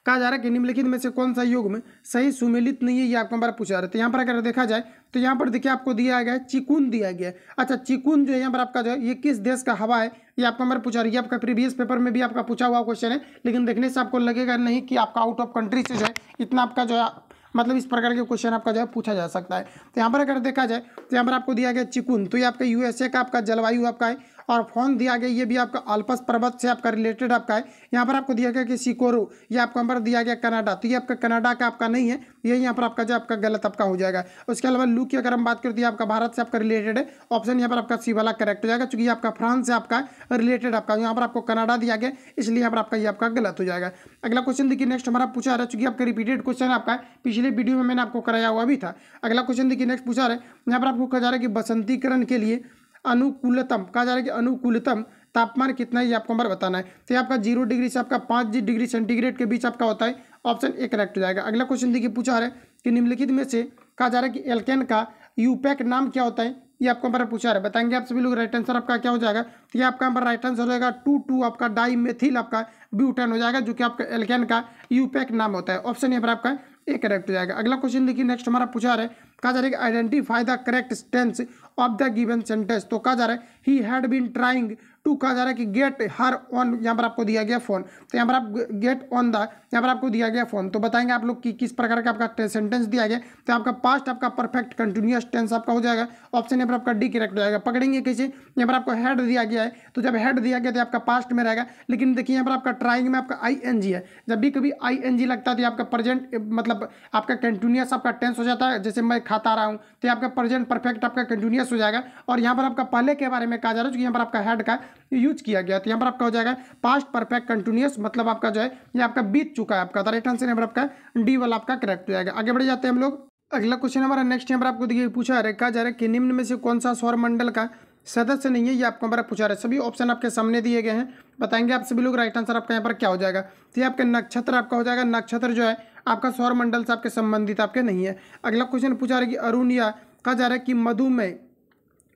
कहा जा रहा है कि निम्नलिखित में से कौन सा युग्म सही सुमेलित नहीं है, ये आपको हमारा पूछा रहा है। तो यहाँ पर अगर देखा जाए तो यहाँ पर देखिए आपको दिया गया है चिकून दिया गया है। अच्छा, चिकून जो है यहाँ पर आपका जो है ये किस देश का हवा है, ये आपको हमारा पूछा रही है। आपका प्रीवियस पेपर में भी आपका पूछा हुआ क्वेश्चन है, लेकिन देखने से आपको लगेगा नहीं कि आपका आउट ऑफ कंट्री से जो है इतना आपका जो है मतलब इस प्रकार के क्वेश्चन आपका जो है पूछा जा सकता है। तो यहाँ पर अगर देखा जाए तो यहाँ पर आपको दिया गया चिकून, तो ये आपका यूएसए का आपका जलवायु आपका है। और फोन दिया गया ये भी आपका अल्पस पर्वत से आपका रिलेटेड आपका है। यहाँ पर आपको दिया गया कि सिकोरो, ये आपको नंबर दिया गया कनाडा, तो ये आपका कनाडा का आपका नहीं है, ये यहाँ पर आपका जो आपका गलत आपका हो जाएगा। उसके अलावा लू की अगर हम बात करते हैं आपका भारत से आपका रिलेटेड है, ऑप्शन यहाँ पर आपका सी वाला करेक्ट हो जाएगा, क्योंकि आपका फ्रांस से आपका रिलेटेड आपका, यहाँ पर आपको कनाडा दिया गया इसलिए यहाँ पर आपका ये आपका गलत हो जाएगा। अगला क्वेश्चन देखिए नेक्स्ट हमारा पूछा रहा है, चूंकि आपका रिपीटेड क्वेश्चन आपका पिछले वीडियो में मैंने आपको कराया हुआ भी था। अगला क्वेश्चन देखिए नेक्स्ट पूछा रहा है, यहाँ पर आपको कहा जा रहा है कि बसंतीकरण के लिए अनुकूलतम, कहा जा रहा है कि अनुकूलतम तापमान कितना है ये आपको नंबर बताना है। तो ये आपका 0 डिग्री से आपका 5 डिग्री सेंटीग्रेड के बीच आपका होता है, ऑप्शन ए करेक्ट हो जाएगा। अगला क्वेश्चन देखिए पूछा रहा है कि निम्नलिखित में से कहा जा रहा है कि एल्केन का यूपैक नाम क्या होता है, ये आपको हमारा पूछा रहा है, बताएंगे आप सभी लोग। राइट आंसर आपका क्या हो जाएगा, तो ये आपका हमारा राइट आंसर हो जाएगा 2,2 आपका डाईमेथिल आपका ब्यूटेन हो जाएगा, जो कि आपका एल्केन का यूपैक नाम होता है। ऑप्शन यहाँ पर आपका ए करेक्ट हो जाएगा। अगला क्वेश्चन देखिए नेक्स्ट हमारा पूछा रहा है, कहा जा रहा है कि identify the correct tense of the given sentence. तो कहा जा रहा है he had been trying to, कहा जा रहा है कि गेट हर ऑन, यहाँ पर आपको दिया गया फोन, तो यहाँ पर आप गेट ऑन द, यहाँ पर आपको दिया गया फोन। तो बताएंगे आप लोग कि किस प्रकार का आपका सेंटेंस दिया गया, तो आपका पास्ट आपका परफेक्ट कंटिन्यूअस टेंस आपका हो जाएगा। ऑप्शन यहाँ पर आपका डी करेक्ट हो जाएगा। पकड़ेंगे कैसे, यहाँ पर आपको हेड दिया गया है, तो जब हेड दिया गया तो आपका पास्ट में रहेगा, लेकिन देखिए यहाँ पर आपका ट्राइंग में आपका ING है, जब भी कभी ING लगता है तो आपका प्रेजेंट मतलब आपका कंटिन्यूअस आपका टेंस हो जाता है। जैसे मैं खाता रहा हूँ तो आपका प्रेजेंट परफेक्ट आपका कंटिन्यूअस हो जाएगा, और यहाँ पर आपका पहले के बारे में कहा जा रहा है, क्योंकि यहाँ पर आपका हेड का यूज किया गया, तो यहाँ पर आपका हो जाएगा पास्ट परफेक्ट कंटिन्यूअस, मतलब आपका जो है ये आपका बीत चुका है आपका। तो राइट आंसर यहाँ पर आपका डी वाला आपका करेक्ट हो जाएगा। आगे बढ़ जाते हैं हम लोग। अगला क्वेश्चन हमारा नेक्स्ट यहाँ पर आपको देखिए पूछा है, कहा जा रहा है कि निम्न में से कौन सा सौर मंडल का सदस्य नहीं है, ये आपको हमारा पूछा रहा है। सभी ऑप्शन आपके सामने दिए गए हैं, बताएंगे आप सभी लोग। राइट आंसर आपका यहाँ पर क्या हो जाएगा, तो ये आपका नक्षत्र आपका हो जाएगा। नक्षत्र जो है आपका सौर मंडल से आपके संबंधित आपके नहीं है। अगला क्वेश्चन पूछा रहा है कि अरुणिया, कहा जा रहा है कि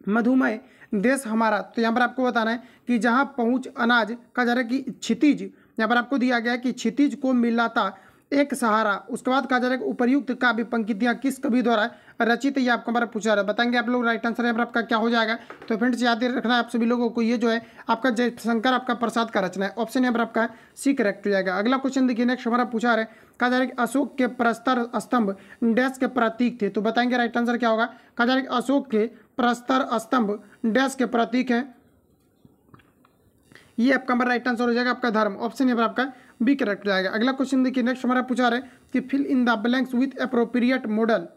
मधुमेह देश हमारा, तो यहाँ पर आपको बताना है कि जहाँ पहुँच अनाज, कहा जा रहा है कि क्षितिज, यहाँ पर आपको दिया गया है कि क्षितिज को मिलाता एक सहारा। उसके बाद कहा जा रहा है कि उपर्युक्त काव्य पंक्तियाँ किस कवि द्वारा रचित, ये आपको हमारा पूछा रहा है, बताएंगे आप लोग। राइट आंसर यहाँ पर आपका क्या हो जाएगा, तो फ्रेंड्स याद रखना है आप सभी लोगों को, ये जो है आपका जयशंकर आपका प्रसाद का रचना है। ऑप्शन यहाँ पर आपका सी करेक्ट हो जाएगा। अगला क्वेश्चन देखिए नेक्स्ट हमारा पूछा रहा है, कहा जा रहा है कि अशोक के प्रस्तर स्तंभ डैश के प्रतीक थे, तो बताएंगे राइट आंसर क्या होगा। कहा जा रहा है कि अशोक के प्रस्तर स्तंभ डैश के प्रतीक है, ये आपका हमारा राइट आंसर हो जाएगा आपका धर्म। ऑप्शन यहाँ पर आपका बी करेक्ट हो जाएगा। अगला क्वेश्चन देखिए नेक्स्ट हमारा पूछा रहा है कि fill in the blanks with appropriate modal.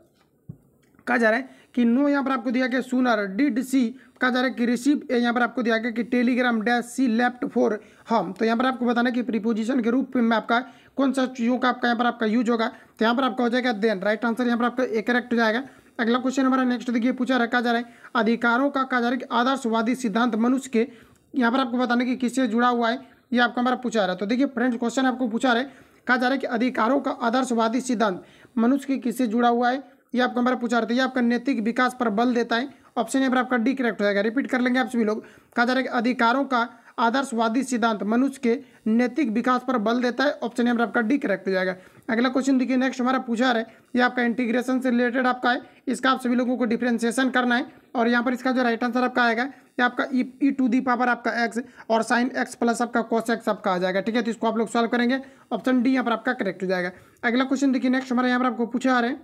कहा जा रहा है कि नो यहाँ पर आपको दिया गया सूनर डिड सी, कहा जा रहा है कि रिसीव, यहाँ पर आपको दिया गया कि telegram dash she left for home. तो यहाँ पर आपको बताना है कि प्रीपोजिशन के रूप में आपका कौन सा चीज़ों का आपका यहाँ पर आपका यूज होगा, तो यहाँ पर आपका हो जाएगा देन। राइट आंसर यहाँ पर आपका ए करेक्ट हो जाएगा। अगला क्वेश्चन हमारा नेक्स्ट देखिए पूछा रखा जा रहा है अधिकारों का, कहा जा रहा है कि आदर्शवादी सिद्धांत मनुष्य के, यहाँ पर आपको बताना कि किससे जुड़ा हुआ है, ये आपका हमारा पूछा रहा है। तो देखिए फ्रेंड्स क्वेश्चन आपको पूछा रहा है, कहा जा रहा है कि अधिकारों का आदर्शवादी सिद्धांत मनुष्य के किससे जुड़ा हुआ है, ये आपको हमारा पूछा रहा था। ये आपका नैतिक विकास पर बल देता है। ऑप्शन यहाँ पर आपका डी करेक्ट हो जाएगा। रिपीट कर लेंगे आप सभी लोग। कहा जा रहा है कि अधिकारों का आदर्शवादी सिद्धांत मनुष्य के नैतिक विकास पर बल देता है। ऑप्शन यहाँ पर आपका डी करेक्ट हो जाएगा। अगला क्वेश्चन देखिए नेक्स्ट हमारा पूछा रहा है, ये आपका इंटीग्रेशन से रिलेटेड आपका है, इसका आप सभी लोगों को डिफ्रेंसिएशन करना है, और यहाँ पर इसका जो राइट आंसर आपका आएगा ये आपका ई टू दी पावर आपका एक्स और साइन एक्स प्लस आपका कॉस एक्स आपका आ जाएगा। ठीक है, तो इसको आप लोग सॉल्व करेंगे, ऑप्शन डी यहाँ पर आपका करेक्ट हो जाएगा। अगला क्वेश्चन देखिए नेक्स्ट हमारा यहाँ पर आपको पूछा रहा है,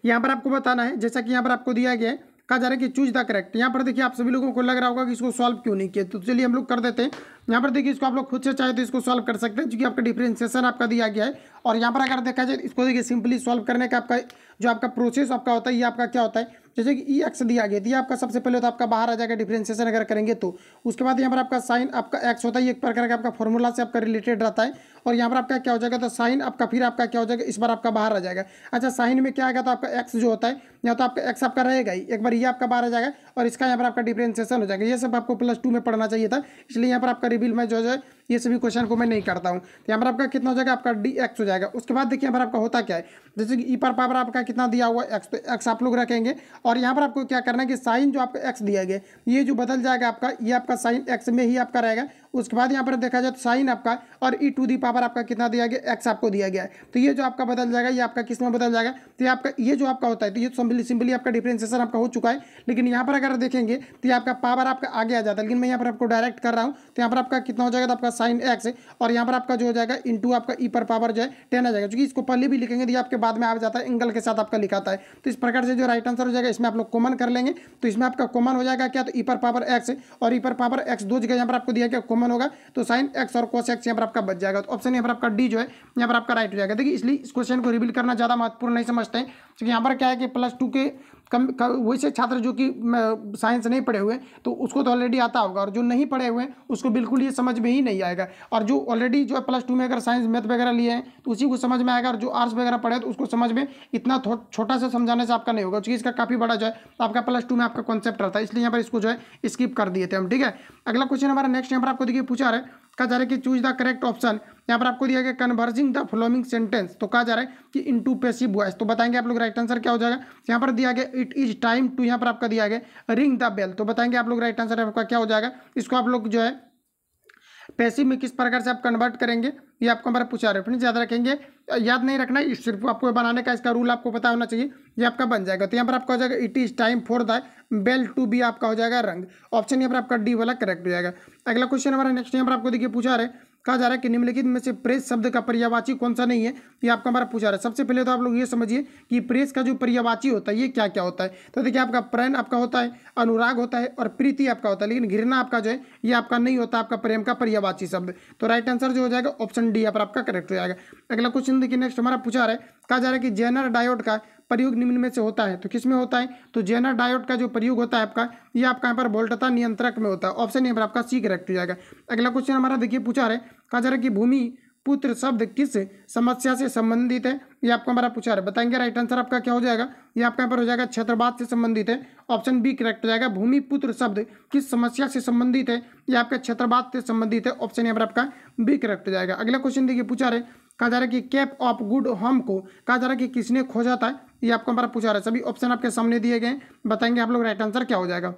यहाँ पर आपको बताना है, जैसा कि यहाँ पर आपको दिया गया है, कहा जा रहा है कि चूज द करेक्ट। यहाँ पर देखिए आप सभी लोगों को लग रहा होगा कि इसको सॉल्व क्यों नहीं किया, तो चलिए हम लोग कर देते हैं। यहाँ पर देखिए इसको आप लोग खुद से चाहे तो इसको सॉल्व कर सकते हैं, क्योंकि आपका डिफरेंशिएशन आपका दिया गया है। और यहाँ पर अगर देखा जाए इसको देखिए सिंपली सॉल्व करने का आपका जो आपका प्रोसेस आपका होता है, ये आपका क्या होता है, जैसे कि ई एक्स दिया गया, तो ये आपका सबसे पहले तो आपका बाहर आ जाएगा डिफरेंशिएशन अगर करेंगे तो। उसके बाद यहाँ पर आपका साइन आपका एक्स होता है, एक प्रकार का आपका फॉर्मूला से आपका रिलेटेड रहता है। और यहाँ पर आपका क्या हो जाएगा, तो साइन आपका फिर आपका क्या हो जाएगा, इस बार आपका बाहर आ जाएगा। अच्छा, साइन में क्या आएगा, तो आपका एक्स जो होता है यहाँ तो आपका एक्स आपका रहेगा ही, एक बार ये आपका बाहर आ जाएगा और इसका यहाँ पर आपका डिफरेंशिएशन हो जाएगा। ये सब आपको +2 में पढ़ना चाहिए था, इसलिए यहाँ पर आपका रिवील में जो है ये सभी क्वेश्चन को मैं नहीं करता हूँ। तो यहाँ पर आपका कितना हो जाएगा, आपका डी एक्स हो जाएगा। उसके बाद देखिए यहाँ पर आपका होता क्या है, जैसे कि ई पर पावर आपका कितना दिया हुआ है एक्स, तो एक्स आप लोग रखेंगे। और यहाँ पर आपको क्या करना है कि साइन जो आपका एक्स दिया गया ये जो बदल जाएगा आपका, ये आपका साइन एक्स में ही आपका रहेगा। उसके बाद यहाँ पर देखा जाए तो साइन आपका और e टू दी पावर आपका कितना दिया गया, x आपको दिया गया है। तो ये जो आपका बदल जाएगा, ये आपका किस में बदल जाएगा, तो ये आपका ये जो आपका होता है, तो ये सिंपली आपका डिफरेंशिएशन आपका हो चुका है। लेकिन यहाँ पर अगर देखेंगे तो ये आपका पावर आपका आगे आ जाता है, लेकिन मैं यहाँ पर आपको डायरेक्ट कर रहा हूँ। तो यहाँ पर आपका कितना हो जाएगा, तो आपका साइन x और यहाँ पर आपका जो हो जाएगा इंटू आपका e पर पावर जो है 10 आ जाएगा, क्योंकि इसको पहले भी लिखेंगे तो ये आपके बाद में आ जाता है, एंगल के साथ आपका लिखाता है। तो इस प्रकार से जो राइट आंसर हो जाएगा, इसमें आप लोग कॉमन कर लेंगे। तो इसमें आपका कॉमन हो जाएगा क्या, तो e पर पावर x और e पर पावर x दो जगह यहाँ पर आपको दिया गया कॉमन होगा, तो साइन x और cos x यहाँ पर आपका बच जाएगा। तो ऑप्शन यहाँ पर आपका डी जो है यहाँ पर आपका राइट हो जाएगा। देखिए इसलिए इस क्वेश्चन को रिवील करना ज़्यादा महत्वपूर्ण नहीं समझते हैं, क्योंकि यहाँ पर क्या है कि +2 के वैसे छात्र जो कि साइंस नहीं पढ़े हुए तो उसको तो ऑलरेडी आता होगा, और जो नहीं पढ़े हुए उसको बिल्कुल ये समझ में ही नहीं आएगा। और जो ऑलरेडी जो है +2 में अगर साइंस मैथ वगैरह लिए हैं तो उसी को समझ में आएगा, और जो आर्ट्स वगैरह पढ़े तो उसको समझ में इतना छोटा सा समझाने से आपका नहीं होगा, क्योंकि इसका काफ़ी बड़ा जो है आपका +2 में आपका कॉन्सेप्ट रहता है। इसलिए यहाँ पर इसको जो है स्किप कर दिए थे हम, ठीक है। अगला क्वेश्चन हमारा नेक्स्ट यहाँ पर आपको देखिए पूछा रहा है, कहा जा रहा है कि चूज द करेक्ट ऑप्शन। यहाँ पर आपको दिया गया कन्वर्जिंग द फॉलोइंग सेंटेंस, तो कहा जा रहा है कि इनटू पैसिव वॉइस। तो बताएंगे आप लोग राइट आंसर क्या हो जाएगा। यहाँ पर दिया गया इट इज टाइम टू, यहाँ पर आपका दिया गया रिंग द बेल। तो बताएंगे आप लोग राइट आंसर आपका क्या हो जाएगा। इसको आप लोग जो है पैसिव में किस प्रकार से आप कन्वर्ट करेंगे, ये आपको हमारा पूछा रहे। फ्रेंड्स याद रखेंगे, याद नहीं रखना है, सिर्फ आपको बनाने का इसका रूल आपको पता होना चाहिए, ये आपका बन जाएगा। तो यहाँ पर आपका हो जाएगा it is time for the bell to be, आपका हो जाएगा रंग। ऑप्शन यहाँ पर आपका डी वाला करेक्ट हो जाएगा। अगला क्वेश्चन हमारा नेक्स्ट यहाँ पर आपको देखिए पूछा रहे, कहा जा रहा है कि निम्नलिखित में से प्रेस शब्द का पर्यायवाची कौन सा नहीं है, ये आपका हमारा पूछा रहा है। सबसे पहले तो आप लोग ये समझिए कि प्रेस का जो पर्यायवाची होता है ये क्या क्या होता है। तो देखिए आपका प्रेम आपका होता है, अनुराग होता है और प्रीति आपका होता है, लेकिन घृणा आपका जो है ये आपका नहीं होता, आपका प्रेम का पर्यायवाची शब्द। तो राइट आंसर जो हो जाएगा ऑप्शन डी यहाँ पर आपका करेक्ट हो जाएगा। अगला क्वेश्चन देखिए नेक्स्ट हमारा पूछा रहा है, कहा जा रहा है कि जेनर डायोड का प्रयोग निम्न में से होता है। तो किस में होता है, तो जेनर डायोड का जो प्रयोग होता है आपका ये आपका यहाँ पर वोल्टता नियंत्रक में होता है। ऑप्शन यहाँ पर आपका सी करेक्ट हो जाएगा। अगला क्वेश्चन हमारा देखिए पूछा रहा है, कहा जा रहा है कि भूमि पुत्र शब्द किस समस्या से संबंधित है, ये आपको हमारा पूछा रहा है। बताएंगे राइट आंसर आपका क्या हो जाएगा, ये आपका यहाँ पर हो जाएगा क्षेत्रवाद से संबंधित है। ऑप्शन बी करेक्ट हो जाएगा। भूमि पुत्र शब्द किस समस्या से संबंधित है, ये आपका क्षेत्रवाद से संबंधित है। ऑप्शन यहाँ पर आपका बी करेक्ट हो जाएगा। अगला क्वेश्चन देखिए पूछा रहे, कहा जा रहा है कि कैप ऑफ गुड होम को कहा जा रहा है कि किसने खोजा था, ये आपको हमारा पूछा रहा है। सभी ऑप्शन आपके सामने दिए गए, बताएंगे आप लोग राइट आंसर क्या हो जाएगा।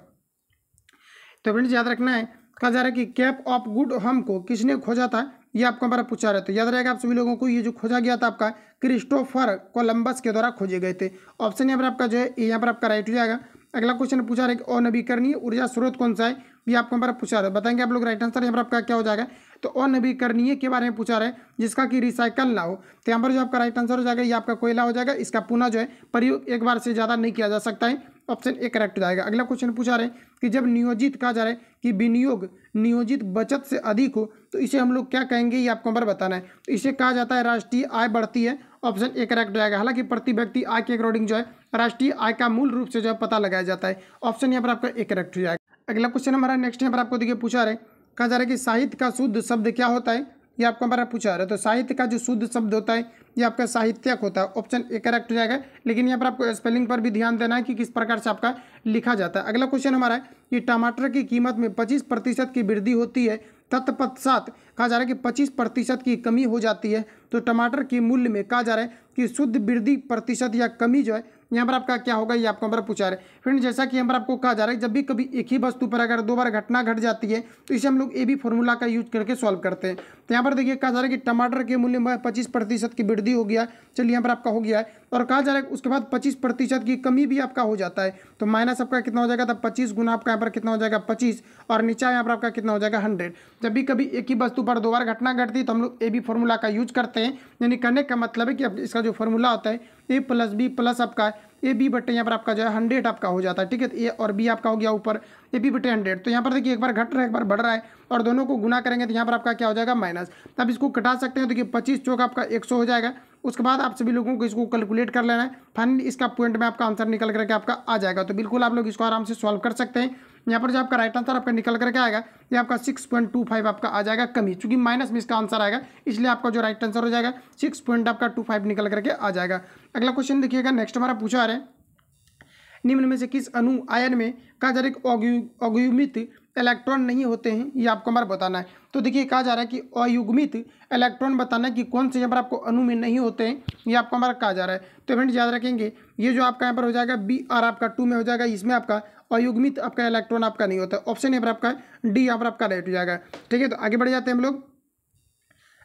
तो फ्रेंड्स याद रखना है, कहा जा रहा है कि कैप ऑफ गुड होम को किसने खोजा था, ये आपको हमारा पूछा रहा है। तो याद रहेगा आप सभी लोगों को, ये जो खोजा गया था आपका क्रिस्टोफर कोलंबस के द्वारा खोजे गए थे। ऑप्शन यहाँ पर आपका जो है यहाँ पर आपका राइट हो जाएगा। अगला क्वेश्चन पूछा रहा है कि अनवीकरणीय ऊर्जा स्रोत कौन सा है, ये आपको हमारा पूछा रहा है। बताएंगे आप लोग राइट आंसर यहाँ पर आपका क्या हो जाएगा। तो अनवीकरणीय के बारे में पूछा रहा है जिसका कि रिसाइकल ना हो, तो यहाँ पर जो आपका राइट आंसर हो जाएगा ये आपका कोयला हो जाएगा। इसका पुनः जो है प्रयोग एक बार से ज़्यादा नहीं किया जा सकता है। ऑप्शन ए करेक्ट हो जाएगा। अगला क्वेश्चन पूछा रहे कि जब नियोजित कहा जा रहा है कि विनियोग नियोजित बचत से अधिक हो तो इसे हम लोग क्या कहेंगे, ये आपको हमारा बताना है। तो इसे कहा जाता है राष्ट्रीय आय बढ़ती है। ऑप्शन ए करेक्ट हो जाएगा। हालांकि प्रति व्यक्ति आय के अकॉर्डिंग जो है राष्ट्रीय आय का मूल रूप से जो है पता लगाया जाता है। ऑप्शन यहाँ पर आपका ए करेक्ट हो जाएगा। अगला क्वेश्चन हमारा नेक्स्ट यहाँ पर आपको देखिए पूछा रहे, कहा जा रहा है कि साहित्य का शुद्ध शब्द क्या होता है, ये आपको हमारा पूछा रहा है। तो साहित्य का जो शुद्ध शब्द होता है ये आपका साहित्यक होता है। ऑप्शन ए करेक्ट हो जाएगा। लेकिन यहाँ पर आपको स्पेलिंग पर भी ध्यान देना है कि किस प्रकार से आपका लिखा जाता है। अगला क्वेश्चन हमारा है कि टमाटर की कीमत में 25% की वृद्धि होती है, तत्पश्चात कहा जा रहा है कि 25% की कमी हो जाती है। तो टमाटर के मूल्य में कहा जा रहा है कि शुद्ध वृद्धि प्रतिशत या कमी जो है यहाँ पर आपका क्या होगा, ये आपको हमारा पूछा रहा है। फ्रेंड जैसा कि यहाँ पर आपको कहा जा रहा है जब भी कभी एक ही वस्तु पर अगर दो बार घटना घट जाती है तो इसे हम लोग ए बी फॉर्मूला का यूज करके सॉल्व करते हैं। तो यहाँ पर देखिए कहा जा रहा है कि टमाटर के मूल्य में 25% की वृद्धि हो गया, चलिए यहाँ पर आपका हो गया है। और कहा जा रहा है उसके बाद 25% की कमी भी आपका हो जाता है। तो माइनस आपका कितना हो जाएगा, तब 25 गुना आपका यहाँ पर कितना हो जाएगा 25, और नीचा यहाँ पर आपका कितना हो जाएगा 100। जब भी कभी एक ही वस्तु पर दो बार घटना घटती है तो हम लोग ए बी फॉर्मूला का यूज करते हैं। यानी करने का मतलब है कि इसका जो फॉर्मूला होता है ए प्लस बी प्लस आपका ए बी बटे यहाँ पर आपका जो है 100 आपका हो जाता है। ठीक है, तो ए और बी आपका हो गया ऊपर ए बी बटे 100। तो यहाँ पर देखिए एक बार घट रहा है एक बार बढ़ रहा है, और दोनों को गुना करेंगे तो यहाँ पर आपका क्या हो जाएगा माइनस। तब इसको कटा सकते हैं। देखिए 25 चौक आपका 100 हो जाएगा। उसके बाद आप सभी लोगों को इसको कैलकुलेट कर लेना है। फाइनली इसका पॉइंट में आपका आंसर निकल करके आपका आ जाएगा। तो बिल्कुल आप लोग इसको आराम से सॉल्व कर सकते हैं। यहाँ पर जो आपका राइट आंसर आपका निकल करके आएगा ये आपका 6.25 आपका आ जाएगा कमी, चूंकि माइनस में इसका आंसर आएगा इसलिए आपका जो राइट आंसर हो जाएगा 6.25 निकल करके आ जाएगा। अगला क्वेश्चन देखिएगा नेक्स्ट हमारा पूछा रहा है, निम्न में से किस अणु आयन में कहा जा रहा है कि अयुग्मित इलेक्ट्रॉन नहीं होते हैं, ये आपको हमारा बताना है। तो देखिए कहा जा रहा है कि अयुग्मित इलेक्ट्रॉन बताना है कि कौन से यहाँ पर आपको अणु में नहीं होते हैं, ये आपको हमारा कहा जा रहा है। तो फ्रेंड्स याद रखेंगे ये जो आपका यहाँ पर हो जाएगा बी आर आपका 2 में हो जाएगा, इसमें आपका अयुग्मित आपका इलेक्ट्रॉन आपका नहीं होता। ऑप्शन यहाँ पर आपका डी यहाँ पर आपका राइट हो जाएगा। ठीक है, तो आगे बढ़ जाते हैं हम लोग।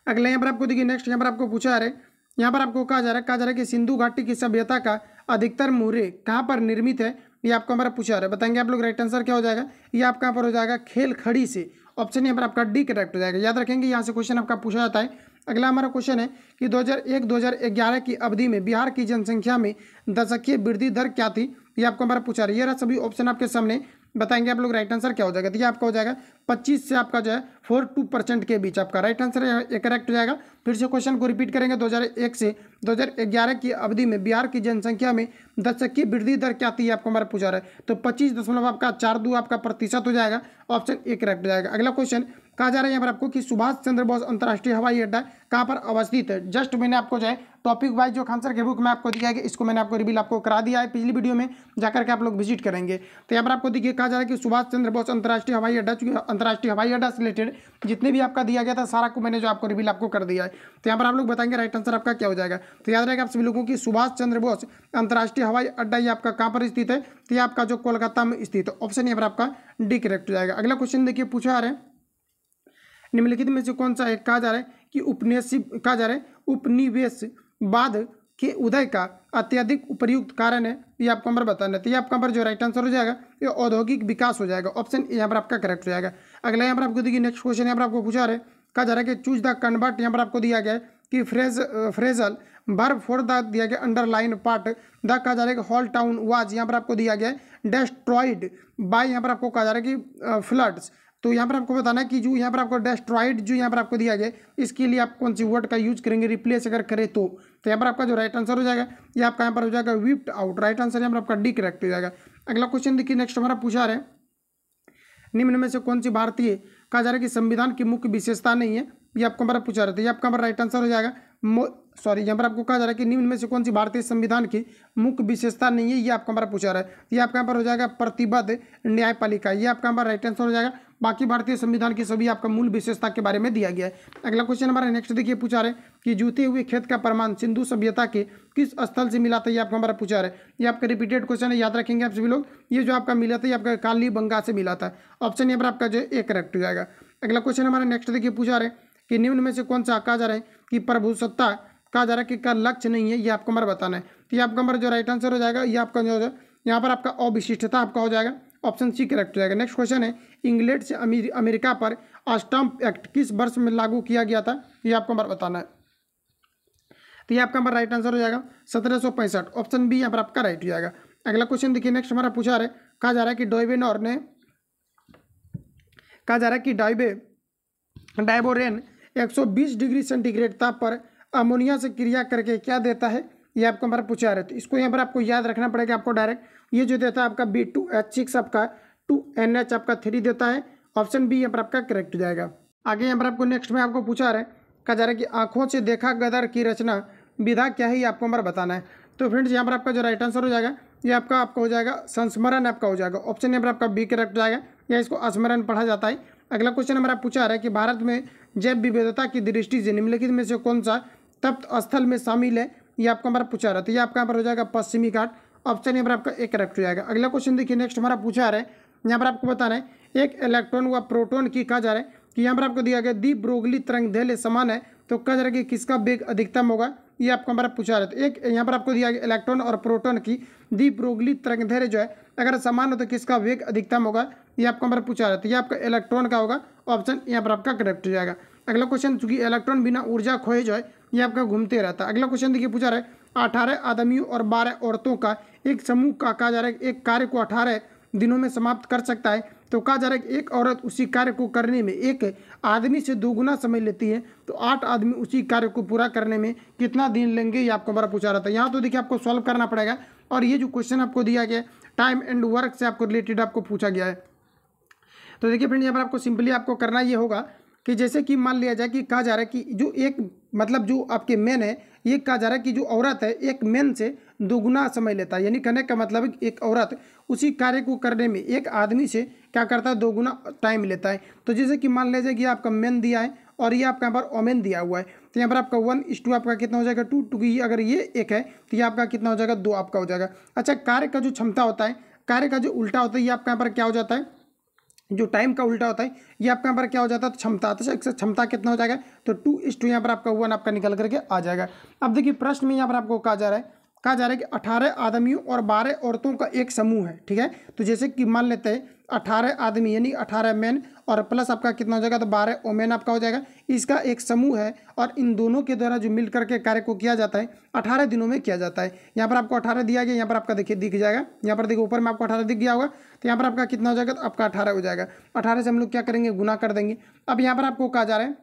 अगले यहाँ पर आपको देखिए नेक्स्ट यहाँ पर आपको पूछा है, यहाँ पर आपको कहा जा रहा है कि सिंधु घाटी की सभ्यता का अधिकतर मुहरे कहाँ पर निर्मित है, ये आपको हमारा पूछा रहा है। बताएंगे आप लोग राइट आंसर क्या हो जाएगा, ये आपका यहाँ पर हो जाएगा खेल खड़ी से। ऑप्शन यहाँ पर आपका डी करेक्ट हो जाएगा। याद रखेंगे यहाँ से क्वेश्चन आपका पूछा जाता है। अगला हमारा क्वेश्चन है कि 2001-2011 की अवधि में बिहार की जनसंख्या में दशकीय वृद्धि दर क्या थी, ये आपको हमारा पूछा रहा है। ये रहा सभी ऑप्शन आपके सामने। बताएंगे आप लोग राइट आंसर क्या हो जाएगा। तो ये आपका हो जाएगा 25 से आपका जो है 42% के बीच आपका राइट आंसर ये करेक्ट हो जाएगा। फिर से क्वेश्चन को रिपीट करेंगे, 2001 से 2011 की अवधि में बिहार की जनसंख्या में दशकीय वृद्धि दर क्या थी, आपको हमारा पूछा रहा है। तो 25.42 आपका प्रतिशत हो जाएगा। ऑप्शन ए करेक्ट हो जाएगा। अगला क्वेश्चन कहा जा रहा है यहाँ पर आपको कि सुभाष चंद्र बोस अंतर्राष्ट्रीय हवाई अड्डा कहाँ पर अवस्थित है। जस्ट मैंने आपको जो है टॉपिक वाइज जो आंसर के बुक में आपको दिया गया, इसको मैंने आपको रिवील आपको करा दिया है पिछली वीडियो में, जाकर के आप लोग विजिट करेंगे। तो यहाँ पर आपको देखिए कहा जा रहा है कि सुभाष चंद्र बोस अंतर्राष्ट्रीय हवाई अड्डा, चूंकि अंतर्राष्ट्रीय हवाई अड्डा से रिलेटेड जितने भी आपका दिया गया था सारा को मैंने जो आपको रिवील आपको कर दिया है। तो यहाँ पर आप लोग बताएंगे राइट आंसर आपका क्या हो जाएगा। तो याद रहेगा आप सभी लोगों की सुभाष चंद्र बोस अंतर्राष्ट्रीय हवाई अड्डा ये आपका कहाँ पर स्थित है, तो ये आपका जो कोलकाता में स्थित है। ऑप्शन यहाँ पर आपका डी करेक्ट हो जाएगा। अगला क्वेश्चन देखिए पूछा जा रहा है, निम्नलिखित में से कौन सा एक कहा जा रहा है कि उपनिवेशवाद के उदय का अत्यधिक उपयुक्त कारण है, ये आपको नंबर बताना है। तो ये आपका नंबर जो राइट आंसर हो जाएगा ये औद्योगिक विकास हो जाएगा। ऑप्शन यहाँ पर आपका करेक्ट हो जाएगा। अगला यहाँ पर आपको देखिए नेक्स्ट क्वेश्चन यहाँ पर आपको पूछा रहा है, कहा जा रहा है कि चूज द कन्वर्ट, यहाँ पर आपको दिया गया है कि फ्रेजल वर्ब फॉर द दिया गया अंडरलाइन पार्ट द कहा जा रहा है कि होल टाउन वाज, यहाँ पर आपको दिया गया है डेस्ट्रॉयड बाय, यहाँ पर आपको कहा जा रहा है कि फ्लड्स। तो यहाँ पर आपको बताना है कि जो यहाँ पर आपको डेस्ट्रॉयड जो यहाँ पर आपको दिया गया इसके लिए आप कौन सी वर्ड का यूज करेंगे, रिप्लेस अगर करें तो यहाँ पर आपका जो राइट आंसर हो जाएगा ये आपका यहाँ पर हो जाएगा विप्ड आउट। राइट आंसर यहाँ पर आपका डी करेक्ट हो जाएगा। अगला क्वेश्चन देखिए नेक्स्ट हमारा पूछा रहा है, निम्न में से कौन सी भारतीय कहा जा रहा है कि संविधान की मुख्य विशेषता नहीं है, ये आपको हमारा पूछा रहा था। ये आपका हमारा राइट आंसर हो जाएगा यहाँ पर आपको कहा जा रहा है कि निम्न में से कौन सी भारतीय संविधान की मुख्य विशेषता नहीं है, ये आपका हमारा पूछा रहा है। ये आपका यहाँ पर हो जाएगा प्रतिबद्ध न्यायपालिका, ये आपका हमारा राइट आंसर हो जाएगा। बाकी भारतीय संविधान की सभी आपका मूल विशेषता के बारे में दिया गया है। अगला क्वेश्चन हमारा नेक्स्ट देखिए पूछा रहे कि जूते हुए खेत का प्रमाण सिंधु सभ्यता के किस स्थल से मिला था, ये आपका हमारा पूछा रहे। ये आपका रिपीटेड क्वेश्चन है, याद रखेंगे आप सभी लोग। ये जो आपका मिला था ये आपका कालीबंगा से मिला था। ऑप्शन यहाँ पर आपका जो ए करेक्ट हो जाएगा। अगला क्वेश्चन हमारा नेक्स्ट देखिए पूछा रहे कि निम्न में से कौन सा कहा जा रहा है कि प्रभुसत्ता कहा जा रहा है कि का लक्ष्य नहीं है, ये आपको हमारा बताना है। तो ये आपका हमारा जो राइट आंसर हो जाएगा ये आपका जो है यहाँ पर आपका अविशिष्टता आपका हो जाएगा। ऑप्शन सी करेक्ट हो जाएगा। नेक्स्ट क्वेश्चन है, इंग्लैंड से अमेरिका पर स्टैंप एक्ट किस वर्ष में लागू किया गया था, ये आपको हमारा बताना है। तो ये आपका हमारा राइट आंसर हो जाएगा 1765। ऑप्शन बी यहाँ पर आपका राइट हो जाएगा। अगला क्वेश्चन देखिए नेक्स्ट हमारा पूछा रहा है, कहा जा रहा है कि डॉयबेनॉर ने कहा जा रहा है कि डाइबोरेन 120 डिग्री सेंटीग्रेड ताप पर अमोनिया से क्रिया करके क्या देता है, ये आपको हमारा पूछा रहे। तो इसको यहाँ पर आपको याद रखना पड़ेगा आपको डायरेक्ट। ये जो देता है आपका B2H6 आपका 2NH आपका 3 देता है। ऑप्शन बी यहाँ पर आपका करेक्ट हो जाएगा। आगे यहाँ पर आपको नेक्स्ट में आपको पूछा रहा है, कहा जा रहा है कि आंखों से देखा गदर की रचना विधा क्या है, ये आपको हमारा बताना है। तो फ्रेंड्स यहाँ पर आपका जो राइट आंसर हो जाएगा ये आपका हो जाएगा संस्मरण आपका हो जाएगा। ऑप्शन यहाँ पर आपका बी करेक्ट हो जाएगा, या इसको स्मरण पढ़ा जाता है। अगला क्वेश्चन हमारा पूछा रहा है कि भारत में जैव विविधता की दृष्टि से निम्नलिखित में से कौन सा तप्त स्थल में शामिल है, ये आपको हमारा पूछा रहा है। तो ये आपका यहाँ पर हो जाएगा पश्चिमी घाट। ऑप्शन यहाँ पर आपका एक करेक्ट हो जाएगा। अगला क्वेश्चन देखिए नेक्स्ट हमारा पूछा रहा है, यहाँ पर आपको बताना है एक इलेक्ट्रॉन व प्रोटॉन की कहा जा रहा है कि यहाँ पर आपको दिया गया दी ब्रोगली तरंग दैर्ध्य समान है, तो कहा जा रहा है कि किसका वेग अधिकतम होगा, ये आपको हमारा पूछा रहा है। तो एक यहाँ पर आपको दिया गया इलेक्ट्रॉन और प्रोटॉन की दी ब्रोगली तरंग दैर्ध्य जो है अगर समान हो तो किसका वेग अधिकतम होगा, ये आपको हमारा पूछा रहा है। तो ये आपका इलेक्ट्रॉन का होगा। ऑप्शन यहाँ पर आपका करेक्ट हो जाएगा। अगला क्वेश्चन, चूंकि इलेक्ट्रॉन बिना ऊर्जा खोए जो है ये आपका घूमते रहता है। अगला क्वेश्चन देखिए पूछा रहा है 18 आदमियों और 12 औरतों का एक समूह का कहा जा रहा है एक कार्य को 18 दिनों में समाप्त कर सकता है, तो कहा जा रहा है कि एक औरत उसी कार्य को करने में एक आदमी से 2 गुना समय लेती है, तो 8 आदमी उसी कार्य को पूरा करने में कितना दिन लेंगे, ये आपको हमारा पूछा रहा था। यहाँ तो देखिए आपको सॉल्व करना पड़ेगा, और ये जो क्वेश्चन आपको दिया गया टाइम एंड वर्क से आपको रिलेटेड आपको पूछा गया है। तो देखिए फ्रेंड यहाँ पर आपको सिंपली आपको करना ये होगा कि जैसे कि मान लिया जाए कि कहा जा रहा है कि जो एक मतलब जो आपके मेन है, ये कहा जा रहा है कि जो औरत है एक मेन से 2 गुना समय लेता है, यानी कहने का मतलब एक औरत उसी कार्य को करने में एक आदमी से क्या करता है 2 गुना टाइम लेता है। तो जैसे कि मान लीजिए कि आपका मेन दिया है और ये आपका यहाँ पर ओमेन दिया हुआ है, तो यहाँ पर आपका 1:2 आपका कितना हो जाएगा 2 टू, अगर ये एक है तो ये आपका कितना हो जाएगा 2 आपका हो जाएगा। अच्छा, कार्य का जो क्षमता होता है कार्य का जो उल्टा होता है ये आपका यहाँ पर क्या हो जाता है, जो टाइम का उल्टा होता है ये आपका यहाँ पर क्या हो जाता है, तो क्षमता। तो क्षमता कितना हो जाएगा, तो 2:2 यहाँ पर आपका 1 आपका निकल करके आ जाएगा। अब देखिए प्रश्न में यहाँ पर आपको कहा जा रहा है कि 18 आदमियों और 12 औरतों का एक समूह है, ठीक है। तो जैसे कि मान लेते हैं 18 आदमी यानी 18 मैन और प्लस आपका कितना हो जाएगा, तो 12 वोमेन आपका हो जाएगा। इसका एक समूह है और इन दोनों के द्वारा जो मिल करके कार्य को किया जाता है 18 दिनों में किया जाता है। यहाँ पर आपको 18 दिया गया, यहाँ पर आपका देखिए दिख जाएगा, यहाँ पर देखिए ऊपर में आपको 18 दिख गया होगा, तो यहाँ पर आपका कितना हो जाएगा, तो आपका 18 हो जाएगा। 18 से हम लोग क्या करेंगे, गुना कर देंगे। अब यहाँ पर आपको कहा जा रहा है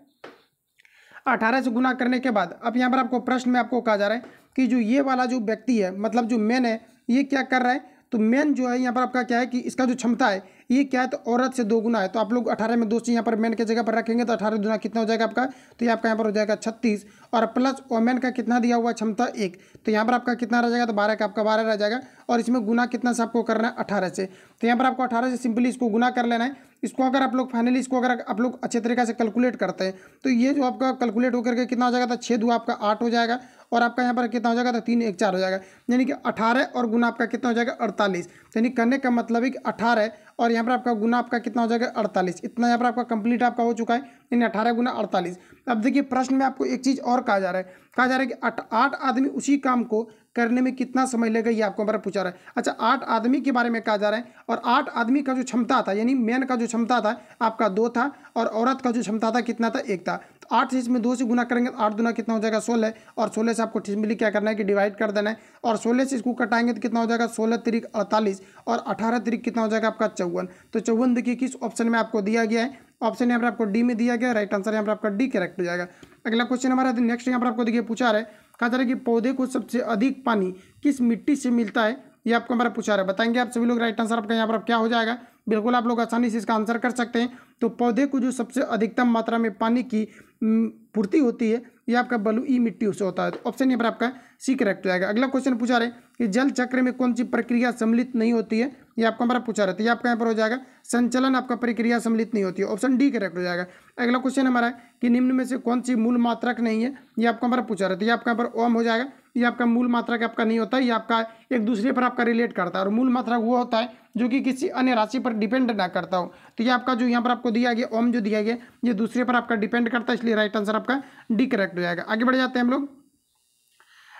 18 से गुना करने के बाद अब यहाँ पर आपको प्रश्न में आपको कहा जा रहा है कि जो ये वाला जो व्यक्ति है, मतलब जो मैन है, ये क्या कर रहा है, तो मैन जो है यहाँ पर आपका क्या है कि इसका जो क्षमता है ये क्या है, तो औरत से 2 गुना है। तो आप लोग 18 में 2 चीज़ यहाँ पर मैन के जगह पर रखेंगे तो 18 गुना कितना हो जाएगा आपका, तो ये आपका यहाँ पर हो जाएगा 36 और प्लस वोमेन का कितना दिया हुआ क्षमता 1, तो यहाँ पर आपका कितना रह जाएगा, तो 12 का आपका 12 रह जाएगा और इसमें गुना कितना से आपको करना है 18 से। तो यहाँ पर आपको 18 से सिंपली इसको गुना कर लेना है। इसको अगर आप लोग फाइनली इसको अगर आप लोग अच्छे तरीके से कैलकुलेट करते हैं तो ये जो आपका कैलकुलेट होकर के कितना हो जाएगा, तो 6 2 आपका 8 हो जाएगा और आपका यहाँ पर कितना हो जाएगा, तो 3 1 4 हो जाएगा। यानी कि 18 और गुना आपका कितना हो जाएगा 48। यानी करने का मतलब है कि 18 और यहाँ पर आपका गुना आपका कितना हो जाएगा 48। इतना यहाँ पर आपका कंप्लीट आपका हो चुका है, यानी 18 गुना 48। अब देखिए प्रश्न में आपको एक चीज़ और कहा जा रहा है कि 8 आदमी उसी काम को करने में कितना समय लगेगा, ये आपको हमारा पूछा रहा है। अच्छा 8 आदमी के बारे में कहा जा रहा है और 8 आदमी का जो क्षमता था यानी मैन का जो क्षमता था आपका 2 था और औरत का जो क्षमता था कितना था 1 था। तो 8 से इसमें 2 से गुना करेंगे तो 8 दूना कितना हो जाएगा 16 और 16 से आपको सिंपली क्या करना है कि डिवाइड कर देना है और 16 से इसको कटाएंगे तो कितना हो जाएगा 16 तिरिक 48 और 18 तिरिक कितना हो जाएगा आपका 54। तो 54 देखिए किस ऑप्शन में आपको दिया गया है, ऑप्शन यहाँ पर आपको डी में दिया गया, राइट आंसर यहाँ पर आपका डी करेक्ट हो जाएगा। अगला क्वेश्चन हमारा नेक्स्ट यहाँ पर आपको देखिए पूछा रहा है, कहा जा रहा है कि पौधे को सबसे अधिक पानी किस मिट्टी से मिलता है, ये आपको हमारा पूछा रहा है। बताएंगे आप सभी लोग, राइट आंसर आपका यहाँ पर क्या हो जाएगा, बिल्कुल आप लोग आसानी से इसका आंसर कर सकते हैं। तो पौधे को जो सबसे अधिकतम मात्रा में पानी की पूर्ति होती है ये आपका बलुई मिट्टी से होता है। तो ऑप्शन यहाँ पर आपका सी करेक्ट हो जाएगा। अगला क्वेश्चन पूछा रहे कि जल चक्र में कौन सी प्रक्रिया सम्मिलित नहीं होती है, ये आपको हमारा पूछा रहता है। ये आपका यहाँ पर हो जाएगा संचलन आपका प्रक्रिया सम्मिलित नहीं होती है, ऑप्शन डी करेक्ट हो जाएगा। अगला क्वेश्चन हमारा है कि निम्न में से कौन सी मूल मात्रक नहीं है, ये आपको हमारा पूछा रहता है। ये आपका यहाँ पर ओम हो जाएगा, ये आपका मूल मात्रक आपका नहीं होता है, ये आपका एक दूसरे पर आपका रिलेट करता है और मूल मात्रक वो होता है जो कि किसी अन्य राशि पर डिपेंड ना करता हो। तो ये आपका जो यहाँ पर आपको दिया गया ओम जो दिया गया ये दूसरे पर आपका डिपेंड करता है, इसलिए राइट आंसर आपका डी करेक्ट हो जाएगा। आगे बढ़ जाते हैं हम लोग।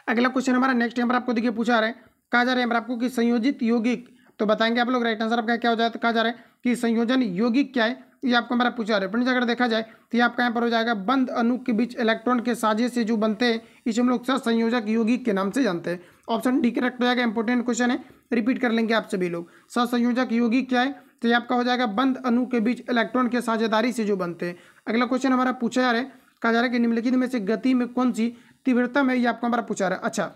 अगला क्वेश्चन हमारा नेक्स्ट यहाँ पर आपको देखिए पूछा रहा है, कहा जा रहा है आपको कि संयोजित यौगिक, तो बताएंगे आप लोग, राइट आंसर आपका क्या हो जाए, तो कहा जा रहा है कि संयोजन यौगिक क्या है, ये आपको हमारा पूछा रहा है। फ्रेंड्स अगर देखा जाए तो ये आपका यहाँ पर हो जाएगा बंद अणु के बीच इलेक्ट्रॉन के साझे से जो बनते हैं इसे हम लोग सहसंयोजक यौगिक के नाम से जानते हैं, ऑप्शन डी करेक्ट हो जाएगा। इंपॉर्टेंट क्वेश्चन है, रिपीट कर लेंगे आप सभी लोग। सहसंयोजक यौगिक क्या है, तो ये आपका हो जाएगा बंद अणु के बीच इलेक्ट्रॉन के साझेदारी से जो बनते हैं। अगला क्वेश्चन हमारा पूछा जा रहा है, कहा जा रहा है कि निम्नलिखित में से गति में कौन सी तीव्रता में, ये आपको हमारा पूछा रहा है। अच्छा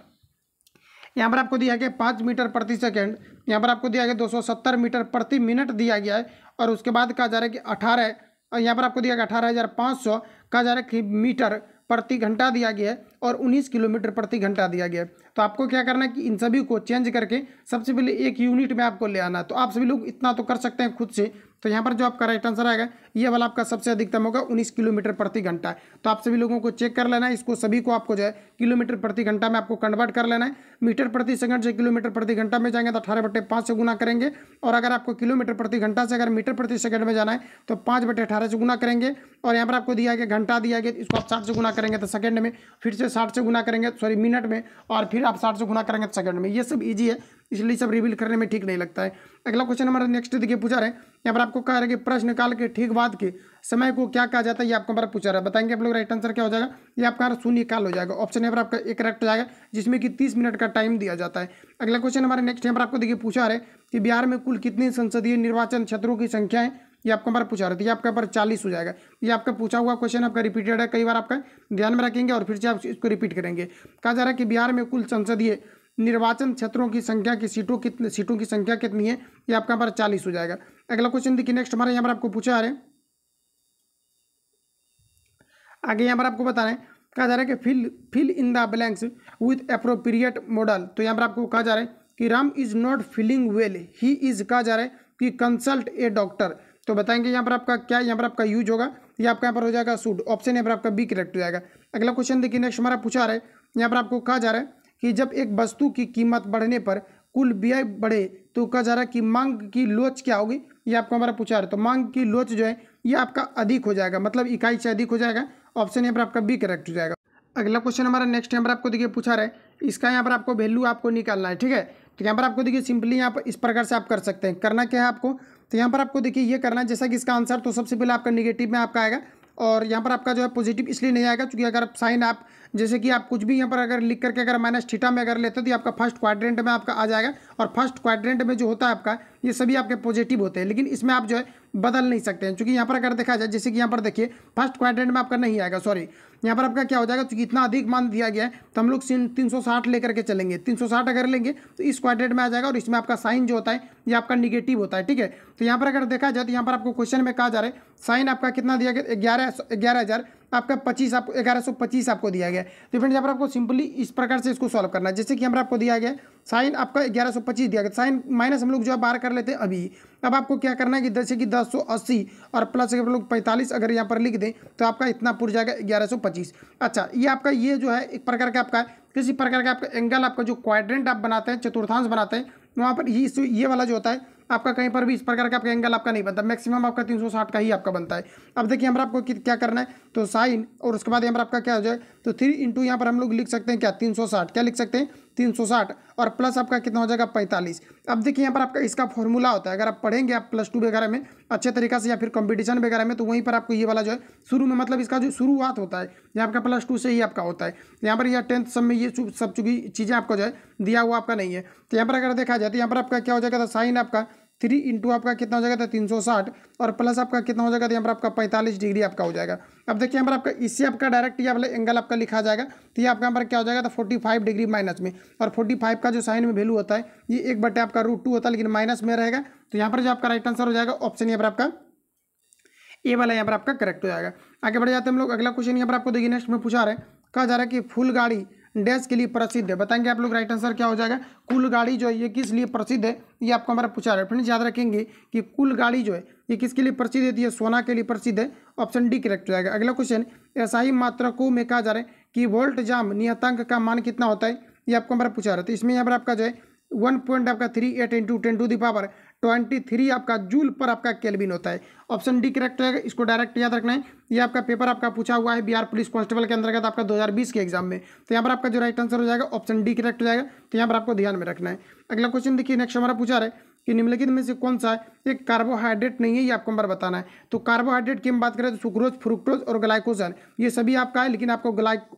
यहाँ पर आपको दिया गया 5 मीटर प्रति सेकेंड, यहाँ पर आपको दिया गया 270 मीटर प्रति मिनट दिया गया है और उसके बाद कहा जा रहा है कि 18 और यहाँ पर आपको दिया गया 18,500 कहा जा रहा है कि मीटर प्रति घंटा दिया गया है और 19 किलोमीटर प्रति घंटा दिया गया है। तो आपको क्या करना है कि इन सभी को चेंज करके सबसे पहले एक यूनिट में आपको ले आना है। तो आप सभी लोग इतना तो कर सकते हैं खुद से। तो यहाँ पर जो आपका राइट आंसर आएगा ये वाला आपका सबसे अधिकतम होगा 19 किलोमीटर प्रति घंटा। तो आप सभी लोगों को चेक कर लेना है, इसको सभी को आपको जो है किलोमीटर प्रति घंटा में आपको कन्वर्ट कर लेना है। मीटर प्रति सेकंड से किलोमीटर प्रति घंटा में जाएंगे तो 18/5 से गुना करेंगे और अगर आपको किलोमीटर प्रति घंटा से अगर मीटर प्रति सेकंड में जाना है तो 5/18 से गुना करेंगे और यहाँ पर आपको दिया गया घंटा दिया गया, इसको आप 60 से गुना करेंगे तो सेकंड में, फिर से 60 से गुना करेंगे सॉरी मिनट में और फिर आप 60 से गुना करेंगे तो सेकंड में। ये सब ईजी है इसलिए सब रिवील करने में ठीक नहीं लगता है। अगला क्वेश्चन हमारा नेक्स्ट देखिए पूछा रहे, यहाँ पर आपको कहा रहा है कि प्रश्न काल के ठीक बाद के समय को क्या कहा जाता है, ये आपको हमारा पूछा रहा है। बताएंगे आप लोग, राइट आंसर क्या हो जाएगा, ये आपका शून्य काल हो जाएगा। ऑप्शन यहाँ पर आपका एक करेक्ट हो जाएगा जिसमें कि 30 मिनट का टाइम दिया जाता है। अगला क्वेश्चन हमारा नेक्स्ट यहाँ पर आपको देखिए पूछा रहे कि बिहार में कुल कितने संसदीय निर्वाचन क्षेत्रों की संख्या है, ये आपको हमारा पूछा रहा था। ये आपका पर 40 हो जाएगा। ये आपका पूछा हुआ क्वेश्चन आपका रिपीटेड है, कई बार आपका ध्यान में रखेंगे और फिर से आप इसको रिपीट करेंगे। कहा जा रहा है कि बिहार में कुल संसदीय निर्वाचन क्षेत्रों की संख्या की सीटों की संख्या कितनी है, ये आपका पर 40 हो जाएगा। अगला क्वेश्चन देखिए नेक्स्ट हमारे यहाँ पर आपको पूछा रहे, आगे यहाँ पर आपको बताना है, कहा जा रहा है कि fill in the blanks with appropriate modal. तो यहाँ पर आपको कहा जा रहा है कि Ram is not feeling well, he is, कहा जा रहा है कि कंसल्ट ए डॉक्टर। तो बताएंगे यहाँ पर आपका क्या, यहाँ पर आपका यूज होगा, ये आपका यहाँ पर हो जाएगा शुड, ऑप्शन यहाँ पर आपका बी करेक्ट हो जाएगा। अगला क्वेश्चन देखिए नेक्स्ट हमारा पूछा रहा है, यहाँ पर आपको कहा जा रहा है कि जब एक वस्तु की कीमत बढ़ने पर कुल व्यय बढ़े तो कहा जा रहा है कि मांग की लोच क्या होगी, ये आपको हमारा पूछा रहा है। तो मांग की लोच जो है ये आपका अधिक हो जाएगा, मतलब इकाई से अधिक हो जाएगा। ऑप्शन यहाँ पर आपका बी करेक्ट हो जाएगा। अगला क्वेश्चन हमारा नेक्स्ट यहाँ पर आपको देखिए पूछा रहा है, इसका यहाँ पर आपको वैल्यू आपको निकालना है, ठीक है। तो यहाँ पर आपको देखिए सिंपली यहाँ पर इस प्रकार से आप कर सकते हैं। करना क्या है आपको, तो यहाँ पर आपको देखिए ये करना है, जैसा कि इसका आंसर तो सबसे पहले आपका निगेटिव में आपका आएगा, और यहाँ पर आपका जो है पॉजिटिव इसलिए नहीं आएगा क्योंकि अगर साइन आप जैसे कि आप कुछ भी यहाँ पर अगर लिख करके अगर माइनस थीटा में अगर लेते हो तो ये आपका फर्स्ट क्वाड्रेंट में आपका आ जाएगा, और फर्स्ट क्वाड्रेंट में जो होता है आपका ये सभी आपके पॉजिटिव होते हैं, लेकिन इसमें आप जो है बदल नहीं सकते हैं, क्योंकि यहाँ पर अगर देखा जाए जैसे कि यहाँ पर देखिए फर्स्ट क्वाड्रेंट में आपका नहीं आएगा, सॉरी यहाँ पर आपका क्या हो जाएगा, क्योंकि इतना अधिक मान दिया गया है तो हम लोग 360 लेकर के चलेंगे। 360 अगर लेंगे तो इस क्वाड्रेंट में आ जाएगा, और इसमें आपका साइन जो होता है ये आपका निगेटिव होता है, ठीक है। तो यहाँ पर अगर देखा जाए तो यहाँ पर आपको क्वेश्चन में कहा जा रहा है साइन आपका कितना दिया गया, 11,000 आपका 25 आपको 1125 आपको दिया गया है। तो फ्रेंड्स यहाँ पर आपको सिंपली इस प्रकार से इसको सॉल्व करना है, जैसे कि यहाँ पर आपको दिया गया साइन आपका 1125 दिया गया, साइन माइनस हम लोग जो है बाहर कर लेते हैं अभी। अब आपको क्या करना है कि जैसे कि 1080 और प्लस अगर लोग 45 अगर यहाँ पर लिख दें तो आपका इतना पुर जाएगा 1125। अच्छा, ये आपका ये जो है एक प्रकार का आपका किसी प्रकार का आपका एंगल आपका जो क्वाड्रेंट आप बनाते हैं, चतुर्थांश बनाते हैं, वहाँ पर ये वाला जो होता है आपका कहीं पर भी इस प्रकार का आपका एंगल आपका नहीं बनता, मैक्सिमम आपका 360 का ही आपका बनता है। अब देखिए यहाँ पर आपको क्या करना है, तो साइन और उसके बाद यहाँ पर आपका क्या हो जाए, तो 3 इंटू यहाँ पर हम लोग लिख सकते हैं क्या 360, क्या लिख सकते हैं 360, और प्लस आपका कितना हो जाएगा 45। अब देखिए यहाँ पर आपका इसका फॉर्मूला होता है, अगर आप पढ़ेंगे आप +2 वगैरह में अच्छे तरीका से या फिर कंपटीशन वगैरह में, तो वहीं पर आपको ये वाला जो है शुरू में मतलब इसका जो शुरुआत होता है ये आपका +2 से ही आपका होता है। यहाँ पर यह 10th सब में ये सब चूंकि चीज़ें आपको जो है दिया हुआ आपका नहीं है, तो यहाँ पर अगर देखा जाए तो यहाँ पर आपका क्या हो जाएगा, तो साइन आपका 3 इंटू आपका कितना हो जाएगा, तो 360, और प्लस आपका कितना हो जाएगा, तो यहाँ पर आपका 45 डिग्री आपका हो जाएगा। अब देखिए यहाँ पर आपका इससे आपका डायरेक्ट ये वाला एंगल आपका लिखा जाएगा, तो ये आपका यहाँ पर क्या हो जाएगा, तो 45 डिग्री माइनस में, और 45 का जो साइन में वैल्यू होता है ये 1/, आपका √2 होता है, लेकिन माइनस में रहेगा। तो यहाँ पर जो आपका राइट आंसर हो जाएगा ऑप्शन यहाँ पर आपका ए वाला यहाँ पर आपका करेक्ट हो जाएगा। आगे बढ़ जाते हैं हम लोग। अगला क्वेश्चन यहाँ पर आपको देखिए नेक्स्ट में पूछा रहे, कहा जा रहा है कि फुल गाड़ी डैश के लिए प्रसिद्ध है। बताएंगे आप लोग राइट आंसर क्या हो जाएगा। कुल गाड़ी जो है ये किस लिए प्रसिद्ध है, ये आपको हमारा पूछा रहा है। फ्रेंड्स याद रखेंगे कि कुल गाड़ी जो है ये किसके लिए प्रसिद्ध है, ये सोना के लिए प्रसिद्ध है। ऑप्शन डी करेक्ट हो जाएगा। अगला क्वेश्चन, ऐसा मात्रकों में कहा जा रहा है कि वोल्ट जाम नियतांक का मान कितना होता है, ये आपको हमारा पूछा रहा है। तो इसमें यहाँ पर आपका जो है 1.38 इंटू 10⁻23 आपका जूल पर आपका केल्विन होता है। ऑप्शन डी करेक्ट रहेगा। इसको डायरेक्ट याद रखना है, ये आपका पेपर आपका पूछा हुआ है बिहार पुलिस कांस्टेबल के अंतर्गत आपका 2020 के एग्जाम में। तो यहाँ पर आपका जो राइट आंसर हो जाएगा ऑप्शन डी करेक्ट हो जाएगा। तो यहाँ पर आपको ध्यान में रखना है। अगला क्वेश्चन देखिए नेक्स्ट हमारा पूछा रहा है कि निम्नलिखित में से कौन सा एक कार्बोहाइड्रेट नहीं है, ये आपको हमारा बताना है। तो कार्बोहाइड्रेट की हम बात करें तो सुक्रोज, फ्रुक्टोज और ग्लाइकोजन ये सभी आपका है, लेकिन आपको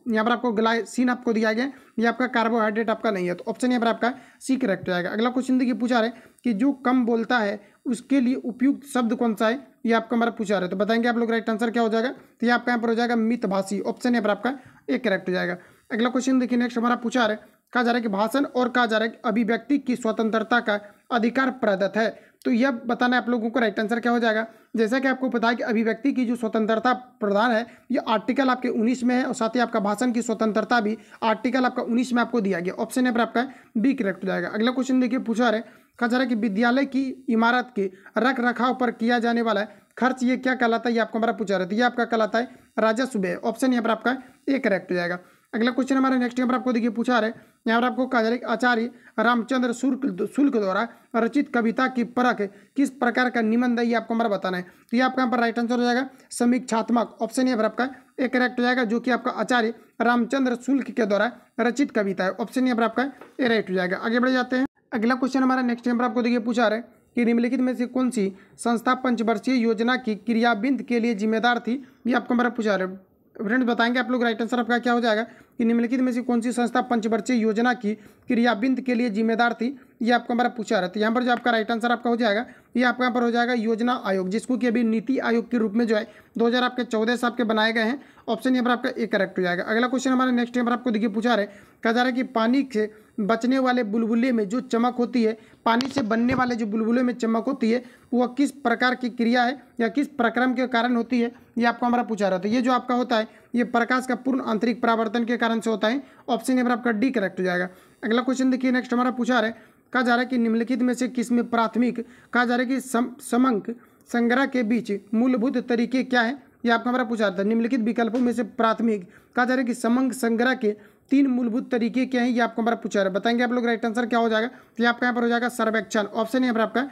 यहाँ पर आपको ग्लाइसिन आपको दिया गया, ये आपका कार्बोहाइड्रेट आपका नहीं है। तो ऑप्शन यहाँ पर आपका सी करेक्ट हो जाएगा। अगला क्वेश्चन देखिए पूछा रहे कि जो कम बोलता है उसके लिए उपयुक्त शब्द कौन सा है, ये आपको हमारा पूछा रहे। तो बताएंगे आप लोग राइट आंसर क्या हो जाएगा। तो ये आपका यहाँ पर हो जाएगा मितभाषी। ऑप्शन यहाँ पर आपका एक करेक्ट हो जाएगा। अगला क्वेश्चन देखिए नेक्स्ट हमारा पूछा रहे, कहा जा रहा है कि भाषण और कहा जा रहा है कि अभिव्यक्ति की स्वतंत्रता का अधिकार प्रदत्त है। तो यह बताना है आप लोगों को राइट आंसर क्या हो जाएगा। जैसा कि आपको पता है कि अभिव्यक्ति की जो स्वतंत्रता प्रदान है ये आर्टिकल आपके 19 में है, और साथ ही आपका भाषण की स्वतंत्रता भी आर्टिकल आपका 19 में आपको दिया गया। ऑप्शन यहाँ पर आपका बी करेक्ट हो जाएगा। अगला क्वेश्चन देखिए पूछा रहे, कहा जा रहा है कि विद्यालय की इमारत के रख रखाव पर किया जाने वाला खर्च ये क्या कहलाता है, ये आपको हमारा पूछा रहा है। तो ये आपका कहलाता है राजस्व। ऑप्शन यहाँ पर आपका ए करेक्ट हो जाएगा। अगला क्वेश्चन हमारा नेक्स्ट यहाँ पर आपको देखिए पूछा रहे, यहाँ पर आपको कहा जा रहा है कि आचार्य रामचंद्र शुल्क द्वारा रचित कविता की परख किस प्रकार का निबंध है, ये आपको हमारा बताना है। तो ये आपका यहाँ पर राइट आंसर हो जाएगा समीक्षात्मक। ऑप्शन यहाँ पर आपका एक करेक्ट हो जाएगा, जो कि आपका आचार्य रामचंद्र शुल्क के द्वारा रचित कविता है। ऑप्शन यहाँ पर आपका ए राइट हो जाएगा। आगे बढ़ जाते हैं। अगला क्वेश्चन हमारा नेक्स्ट यहाँ पर आपको देखिए पूछा रहे कि निम्नलिखित में से कौन सी संस्था पंचवर्षीय योजना की क्रियाबिंद के लिए जिम्मेदार थी, ये आपको हमारा पूछा रहे। फ्रेंड्स बताएंगे आप लोग राइट आंसर आपका क्या हो जाएगा कि निम्नलिखित में से कौन सी संस्था पंचवर्षीय योजना की क्रियाबिंद के लिए जिम्मेदार थी, ये आपको हमारा पूछा रहा था। यहाँ पर जो आपका राइट आंसर आपका हो जाएगा ये आपका यहाँ पर हो जाएगा योजना आयोग, जिसको कि अभी नीति आयोग के रूप में जो है 2014 से आपके बनाए गए हैं। ऑप्शन यहाँ पर आपका ए करेक्ट हो जाएगा। अगला क्वेश्चन हमारा नेक्स्ट यहाँ पर आपको देखिए पूछा रहे, कहा जा रहा है कि पानी से बचने वाले बुलबुले में जो चमक होती है, पानी से बनने वाले जो बुलबुले में चमक होती है वह किस प्रकार की क्रिया है या किस प्रक्रम के कारण होती है, ये आपको हमारा पूछा रहा था। ये जो आपका होता है ये प्रकाश का पूर्ण आंतरिक परावर्तन के कारण से होता है। ऑप्शन यहाँ पर आपका डी करेक्ट हो जाएगा। अगला क्वेश्चन देखिए नेक्स्ट हमारा पूछा रहा है, कहा जा रहा है कि निम्नलिखित में से किसमें प्राथमिक कहा जा रहा है कि समंक संग्रह के बीच मूलभूत तरीके क्या है, ये आपको हमारा पूछा था। निम्नलिखित विकल्पों में से प्राथमिक कहा जा रहा है कि समंक संग्रह के तीन मूलभूत तरीके क्या हैं, ये आपको हमारा पूछा है। बताएंगे आप लोग राइट आंसर क्या हो जाएगा। तो ये आपका यहाँ पर हो जाएगा सर्वेक्षण। ऑप्शन यहाँ पर आपका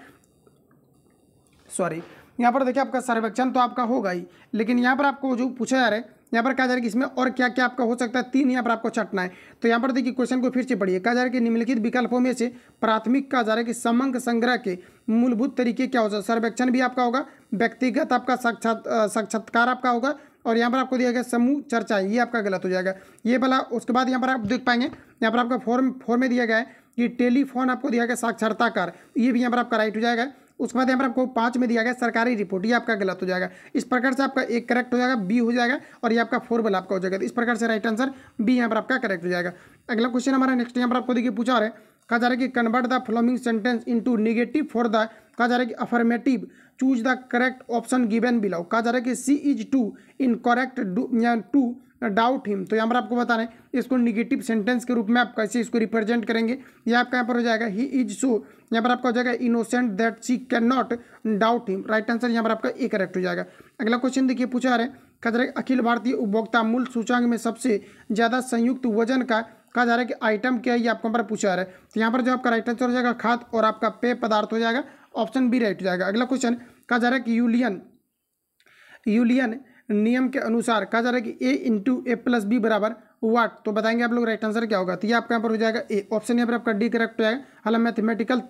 सॉरी यहाँ पर देखिए आपका सर्वेक्षण तो आपका होगा ही, लेकिन यहाँ पर आपको जो पूछा जा रहा है यहाँ पर कहा जा रहा है कि इसमें और क्या क्या आपका हो सकता है, तीन यहाँ पर आपको छटना है। तो यहाँ पर देखिए क्वेश्चन को फिर से पढ़िए। कहा जा रहा है कि निम्नलिखित विकल्पों में से प्राथमिक कहा जा रहा है कि समग्र संग्रह के मूलभूत तरीके क्या हो सकते हैं। सर्वेक्षण भी आपका होगा, व्यक्तिगत आपका साक्षात्कार आपका होगा, और यहाँ पर आपको दिया गया समूह चर्चा, ये आपका गलत हो जाएगा ये वाला। उसके बाद यहाँ पर आप देख पाएंगे यहाँ पर आपका फॉर्म में दिया गया है कि टेलीफोन आपको दिया गया साक्षरताकार, ये भी यहाँ पर आपका राइट हो जाएगा। उसके बाद यहाँ पर आपको 5 में दिया गया सरकारी रिपोर्ट, ये आपका गलत हो जाएगा। इस प्रकार से आपका एक करेक्ट हो जाएगा, बी हो जाएगा, और ये आपका 4 वाला आपका हो जाएगा। तो इस प्रकार से राइट आंसर बी यहाँ पर आपका करेक्ट हो जाएगा। अगला क्वेश्चन हमारा नेक्स्ट यहाँ पर आपको देखिए पूछा रहा है, कहा जा रहा है कि convert the following sentence into negative for the, कहा जा रहा है कि affirmative, choose the correct option given below. कहा जा रहा है कि she is too incorrect to doubt him. तो यहाँ पर आपको बताना है इसको निगेटिव सेंटेंस के रूप में आप कैसे इसको रिप्रेजेंट करेंगे। ये आपका यहाँ पर हो जाएगा ही इज सो, यहाँ पर आपका हो जाएगा innocent that she can not doubt him. Right answer यहाँ पर आपका ए करेक्ट हो जाएगा। अगला क्वेश्चन देखिए पूछा जा रहा है, कहा जा रहा है अखिल भारतीय उपभोक्ता मूल्य सूचांक में सबसे ज्यादा संयुक्त वजन का, कहा जा रहा है कि आइटम क्या है, ये आपको पर पूछा जा रहा है। तो यहाँ पर जो आपका राइट आंसर हो जाएगा खाद्य और आपका पेय पदार्थ हो जाएगा। ऑप्शन बी राइट हो जाएगा। अगला क्वेश्चन कहा जा रहा है कि यूलियन नियम के अनुसार, कहा जा रहा है कि a into A plus B बराबर वाट। तो बताएंगे आप लोग राइट आंसर क्या होगा। तो ये आपका यहाँ पर हो जाएगा ए। ऑप्शन यहाँ पर आपका डी करेक्ट हो जाएगा। हालांकि मैथमेटिकल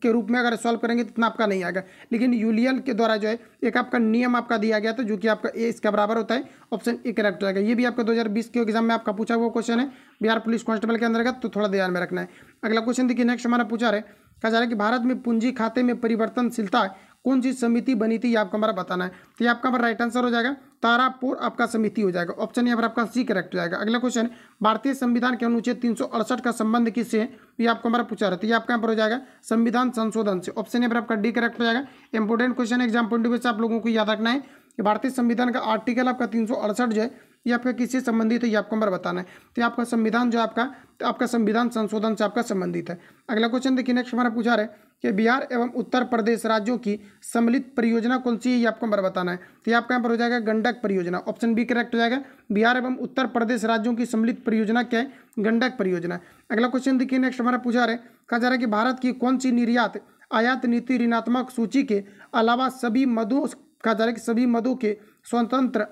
के रूप में अगर सॉल्व करेंगे तो इतना आपका नहीं आएगा, लेकिन यूलियन के द्वारा जो है एक आपका नियम आपका दिया गया था जो कि आपका ए इसका बराबर होता है। ऑप्शन ए करेक्ट हो जाएगा। ये भी आपका 2020 के एग्जाम में आपका पूछा हुआ क्वेश्चन है बिहार पुलिस कांस्टेबल के अंतर्गत, तो थोड़ा ध्यान में रखना है। अगला क्वेश्चन देखिए नेक्स्ट हमारा पूछा रहा है, कहा जा रहा है कि भारत में पूंजी खाते में परिवर्तनशीलता कौन सी समिति बनी थी, ये आपको हमारा बताना है। तो ये आपका हमारा राइट आंसर हो जाएगा तारापुर आपका समिति हो जाएगा। ऑप्शन यहाँ पर आपका सी करेक्ट हो जाएगा। अगला क्वेश्चन, भारतीय संविधान के अनुच्छेद 368 का संबंध किससे है, ये आपको हमारा पूछा रहा है। तो ये आपका यहाँ पर हो जाएगा संविधान संशोधन से। ऑप्शन यहाँ पर आपका डी करेक्ट हो जाएगा। Important question exam point of view से आप लोगों को याद रखना है कि भारतीय संविधान का आर्टिकल आपका 368 जो है ये आपका किससे संबंधित है, ये आपको हमारा बताना है। तो आपका संविधान जो आपका संविधान संशोधन से आपका संबंधित है। अगला क्वेश्चन देखिए नेक्स्ट हमारा पूछा रहा है कि बिहार एवं उत्तर प्रदेश राज्यों की सम्मिलित परियोजना कौन सी है, ये आपको हमारा बताना है। तो ये आपका यहाँ पर हो जाएगा गंडक परियोजना। ऑप्शन बी करेक्ट हो जाएगा। बिहार एवं उत्तर प्रदेश राज्यों की सम्मिलित परियोजना क्या है, गंडक परियोजना। अगला क्वेश्चन देखिए नेक्स्ट हमारा पूछा रहा है, कहा जा रहा है कि भारत की कौन सी निर्यात आयात नीति ऋणात्मक सूची के अलावा सभी मदों, कहा जा रहा है कि सभी मदों के स्वतंत्र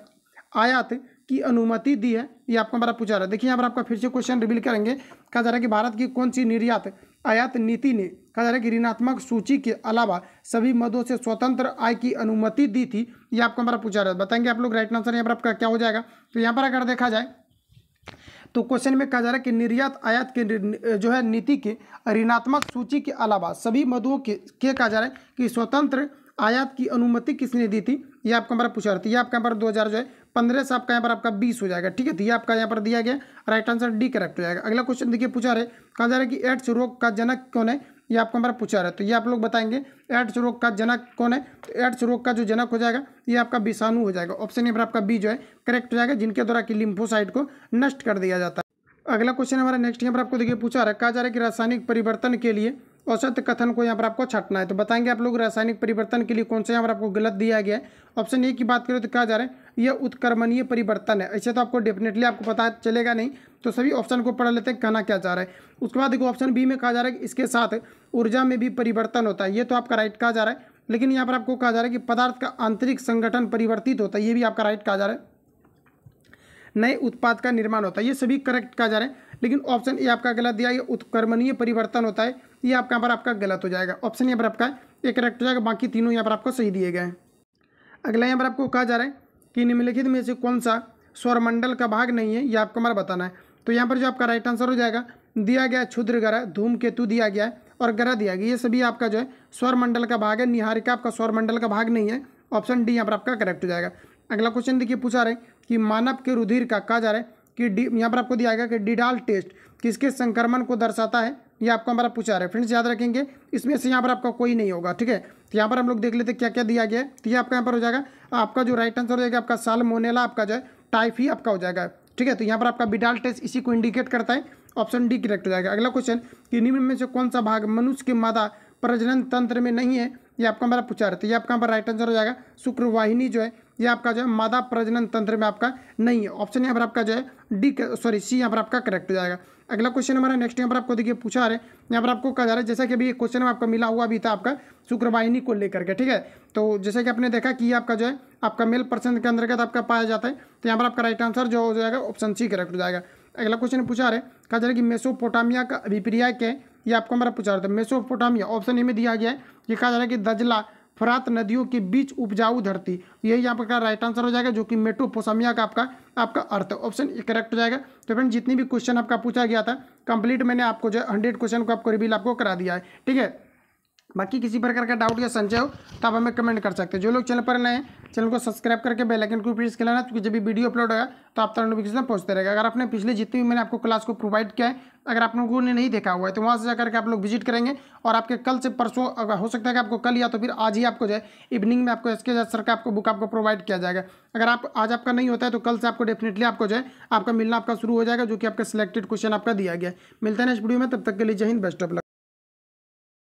आयात की अनुमति दी है, ये आपको हमारा पूछा रहा है। देखिए यहाँ पर आपका फिर से क्वेश्चन रिवील करेंगे। कहा जा रहा है कि भारत की कौन सी निर्यात आयात नीति ने, कहा जा रहा है कि ऋणात्मक सूची के अलावा सभी मदों से स्वतंत्र आय की अनुमति दी थी, ये आपको हमारा पूछा रहा है। बताएंगे आप लोग राइट आंसर यहाँ पर आपका क्या हो जाएगा। तो यहाँ पर अगर देखा जाए तो क्वेश्चन में कहा जा रहा है कि निर्यात आयात के जो है नीति के ऋणात्मक सूची के अलावा सभी मदों के कहा जा रहा है कि स्वतंत्र आयात की अनुमति किसने दी थी, ये आपका हमारा पूछा रहा था। ये आपका यहाँ पर 2015 से आपका यहाँ पर आपका 20 हो जाएगा। ठीक है, तो ये आपका यहाँ पर दिया गया राइट आंसर डी करेक्ट हो जाएगा। अगला क्वेश्चन देखिए पूछा रहे, कहा जा रहा है कि एड्स रोग का जनक कौन है, ये आपको हमारा पूछा रहा है। तो ये आप लोग बताएंगे एड्स रोग का जनक कौन है। तो एड्स रोग का जो जनक हो जाएगा ये आपका विषाणु हो जाएगा। ऑप्शन यहाँ पर आपका बी जो है करेक्ट हो जाएगा, जिनके द्वारा कि लिम्फोसाइट को नष्ट कर दिया जाता है। अगला क्वेश्चन हमारा नेक्स्ट यहाँ पर आपको देखिए पूछा रहा है, कहा जा रहा है कि रासायनिक परिवर्तन के लिए औसत कथन को यहाँ पर आपको छाटना है। तो बताएंगे आप लोग रासायनिक परिवर्तन के लिए कौन सा यहाँ पर आपको गलत दिया गया है। ऑप्शन ए की बात करें तो कहा जा रहा है यह उत्क्रमणीय परिवर्तन है। ऐसे तो आपको डेफिनेटली आपको पता चलेगा नहीं, तो सभी ऑप्शन को पढ़ लेते हैं कहना क्या चाह रहा है। उसके बाद देखो ऑप्शन बी में कहा जा रहा है कि इसके साथ ऊर्जा में भी परिवर्तन होता है, ये तो आपका राइट कहा जा रहा है। लेकिन यहाँ पर आपको कहा जा रहा है कि पदार्थ का आंतरिक संगठन परिवर्तित होता है, ये भी आपका राइट कहा जा रहा है। नए उत्पाद का निर्माण होता है, ये सभी करेक्ट कहा जा रहा है। लेकिन ऑप्शन ए आपका गलत दिया, ये उत्क्रमणीय परिवर्तन होता है, ये आपका यहाँ पर आपका गलत हो जाएगा। ऑप्शन यहाँ पर आपका एक करेक्ट हो जाएगा, बाकी तीनों यहाँ पर आपको सही दिए गए हैं। अगला यहाँ पर आपको कहा जा रहा है कि निम्नलिखित में से कौन सा स्वरमंडल का भाग नहीं है, ये आपको हमारा बताना है। तो यहाँ पर जो आपका राइट आंसर हो जाएगा दिया गया क्षुद्र ग्रह, धूमकेतु दिया गया है और ग्रह दिया गया, ये सभी आपका जो है स्वरमंडल का भाग है। निहारिका आपका स्वरमंडल का भाग नहीं है। ऑप्शन डी यहाँ पर आपका करेक्ट हो जाएगा। अगला क्वेश्चन देखिए पूछा रहे कि मानव के रुधिर का, कहा जा रहा है कि यहाँ पर आपको दिया गया कि डिडाल टेस्ट किसके संक्रमण को दर्शाता है, ये आपको हमारा पूछा रहा है। फ्रेंड्स याद रखेंगे इसमें से यहाँ पर आपका कोई नहीं होगा। ठीक है, तो यहाँ पर हम लोग देख लेते क्या क्या दिया गया है। तो ये आपका यहाँ पर हो जाएगा आपका जो राइट आंसर हो जाएगा आपका साल्मोनेला आपका जो है टाइफी आपका हो जाएगा। ठीक है, तो यहाँ पर आपका बिडाल टेस्ट इसी को इंडिकेट करता है। ऑप्शन डी करेक्ट हो जाएगा। अगला क्वेश्चन कि निम्न में से कौन सा भाग मनुष्य के मादा प्रजनन तंत्र में नहीं है, ये आपका हमारा पूछा रहा है। तो ये आपका यहाँ पर राइट आंसर हो जाएगा शुक्रवाहिनी जो है ये आपका जो है मादा प्रजनन तंत्र में आपका नहीं है। ऑप्शन यहाँ पर आपका जो है सी यहाँ पर आपका करेक्ट हो जाएगा। अगला क्वेश्चन हमारा नेक्स्ट यहाँ पर आपको देखिए पूछा रहे, यहाँ पर आपको कहा जा रहा है जैसा कि अभी क्वेश्चन में आपका मिला हुआ भी था आपका शुक्रवाहिनी को लेकर के, ठीक है। तो जैसे कि आपने देखा कि आपका जो है आपका मेल पर्सन के अंतर्गत आपका पाया जाता है, तो यहाँ पर आपका राइट आंसर जो हो जाएगा ऑप्शन सी करेक्ट हो जाएगा। अगला क्वेश्चन पूछा रहे, कहा जा रहा है कि मेसोपोटामिया का अभिप्राय क्या है, ये आपको हमारा पूछा रहा था। मेसोपोटामिया ऑप्शन ए में दिया गया है, ये कहा जा रहा है कि दजला फरात नदियों के बीच उपजाऊ धरती, यही यहाँ पर राइट आंसर हो जाएगा, जो कि मेसोपोटामिया का आपका अर्थ है। ऑप्शन ए करेक्ट हो जाएगा। तो फ्रेंड जितनी भी क्वेश्चन आपका पूछा गया था कंप्लीट मैंने आपको जो 100 क्वेश्चन को आपको रिवील आपको करा दिया है, ठीक है। बाकी किसी प्रकार का डाउट या संशय हो तो आप हमें कमेंट कर सकते हैं। जो लोग चैनल पर नए हैं चैनल को सब्सक्राइब करके बेल आइकन को प्रेस कर लेना, क्योंकि जब भी वीडियो अपलोड होगा तो आप तक नोटिफिकेशन पहुंचते रहेगा। अगर आपने पिछले जितनी भी मैंने आपको क्लास को प्रोवाइड किया है, अगर आप लोगों ने नहीं देखा हुआ है तो वहाँ से जाकर के आप लोग विजिट करेंगे, और आपके कल से परसों अगर हो सकता है कि आपको कल या तो फिर आज ही आपको जो है इवनिंग में आपको एसके सर का आपको बुक आपको प्रोवाइड किया जाएगा। अगर आप आज आपका नहीं होता है तो कल से आपको डेफिनेटली आपको जो है आपका मिलना आपका शुरू हो जाएगा, जो कि आपका सिलेक्टेड क्वेश्चन आपका दिया गया है। मिलते हैं नेक्स्ट वीडियो में, तब तक के लिए जय हिंद, बेस्ट ऑफ लक।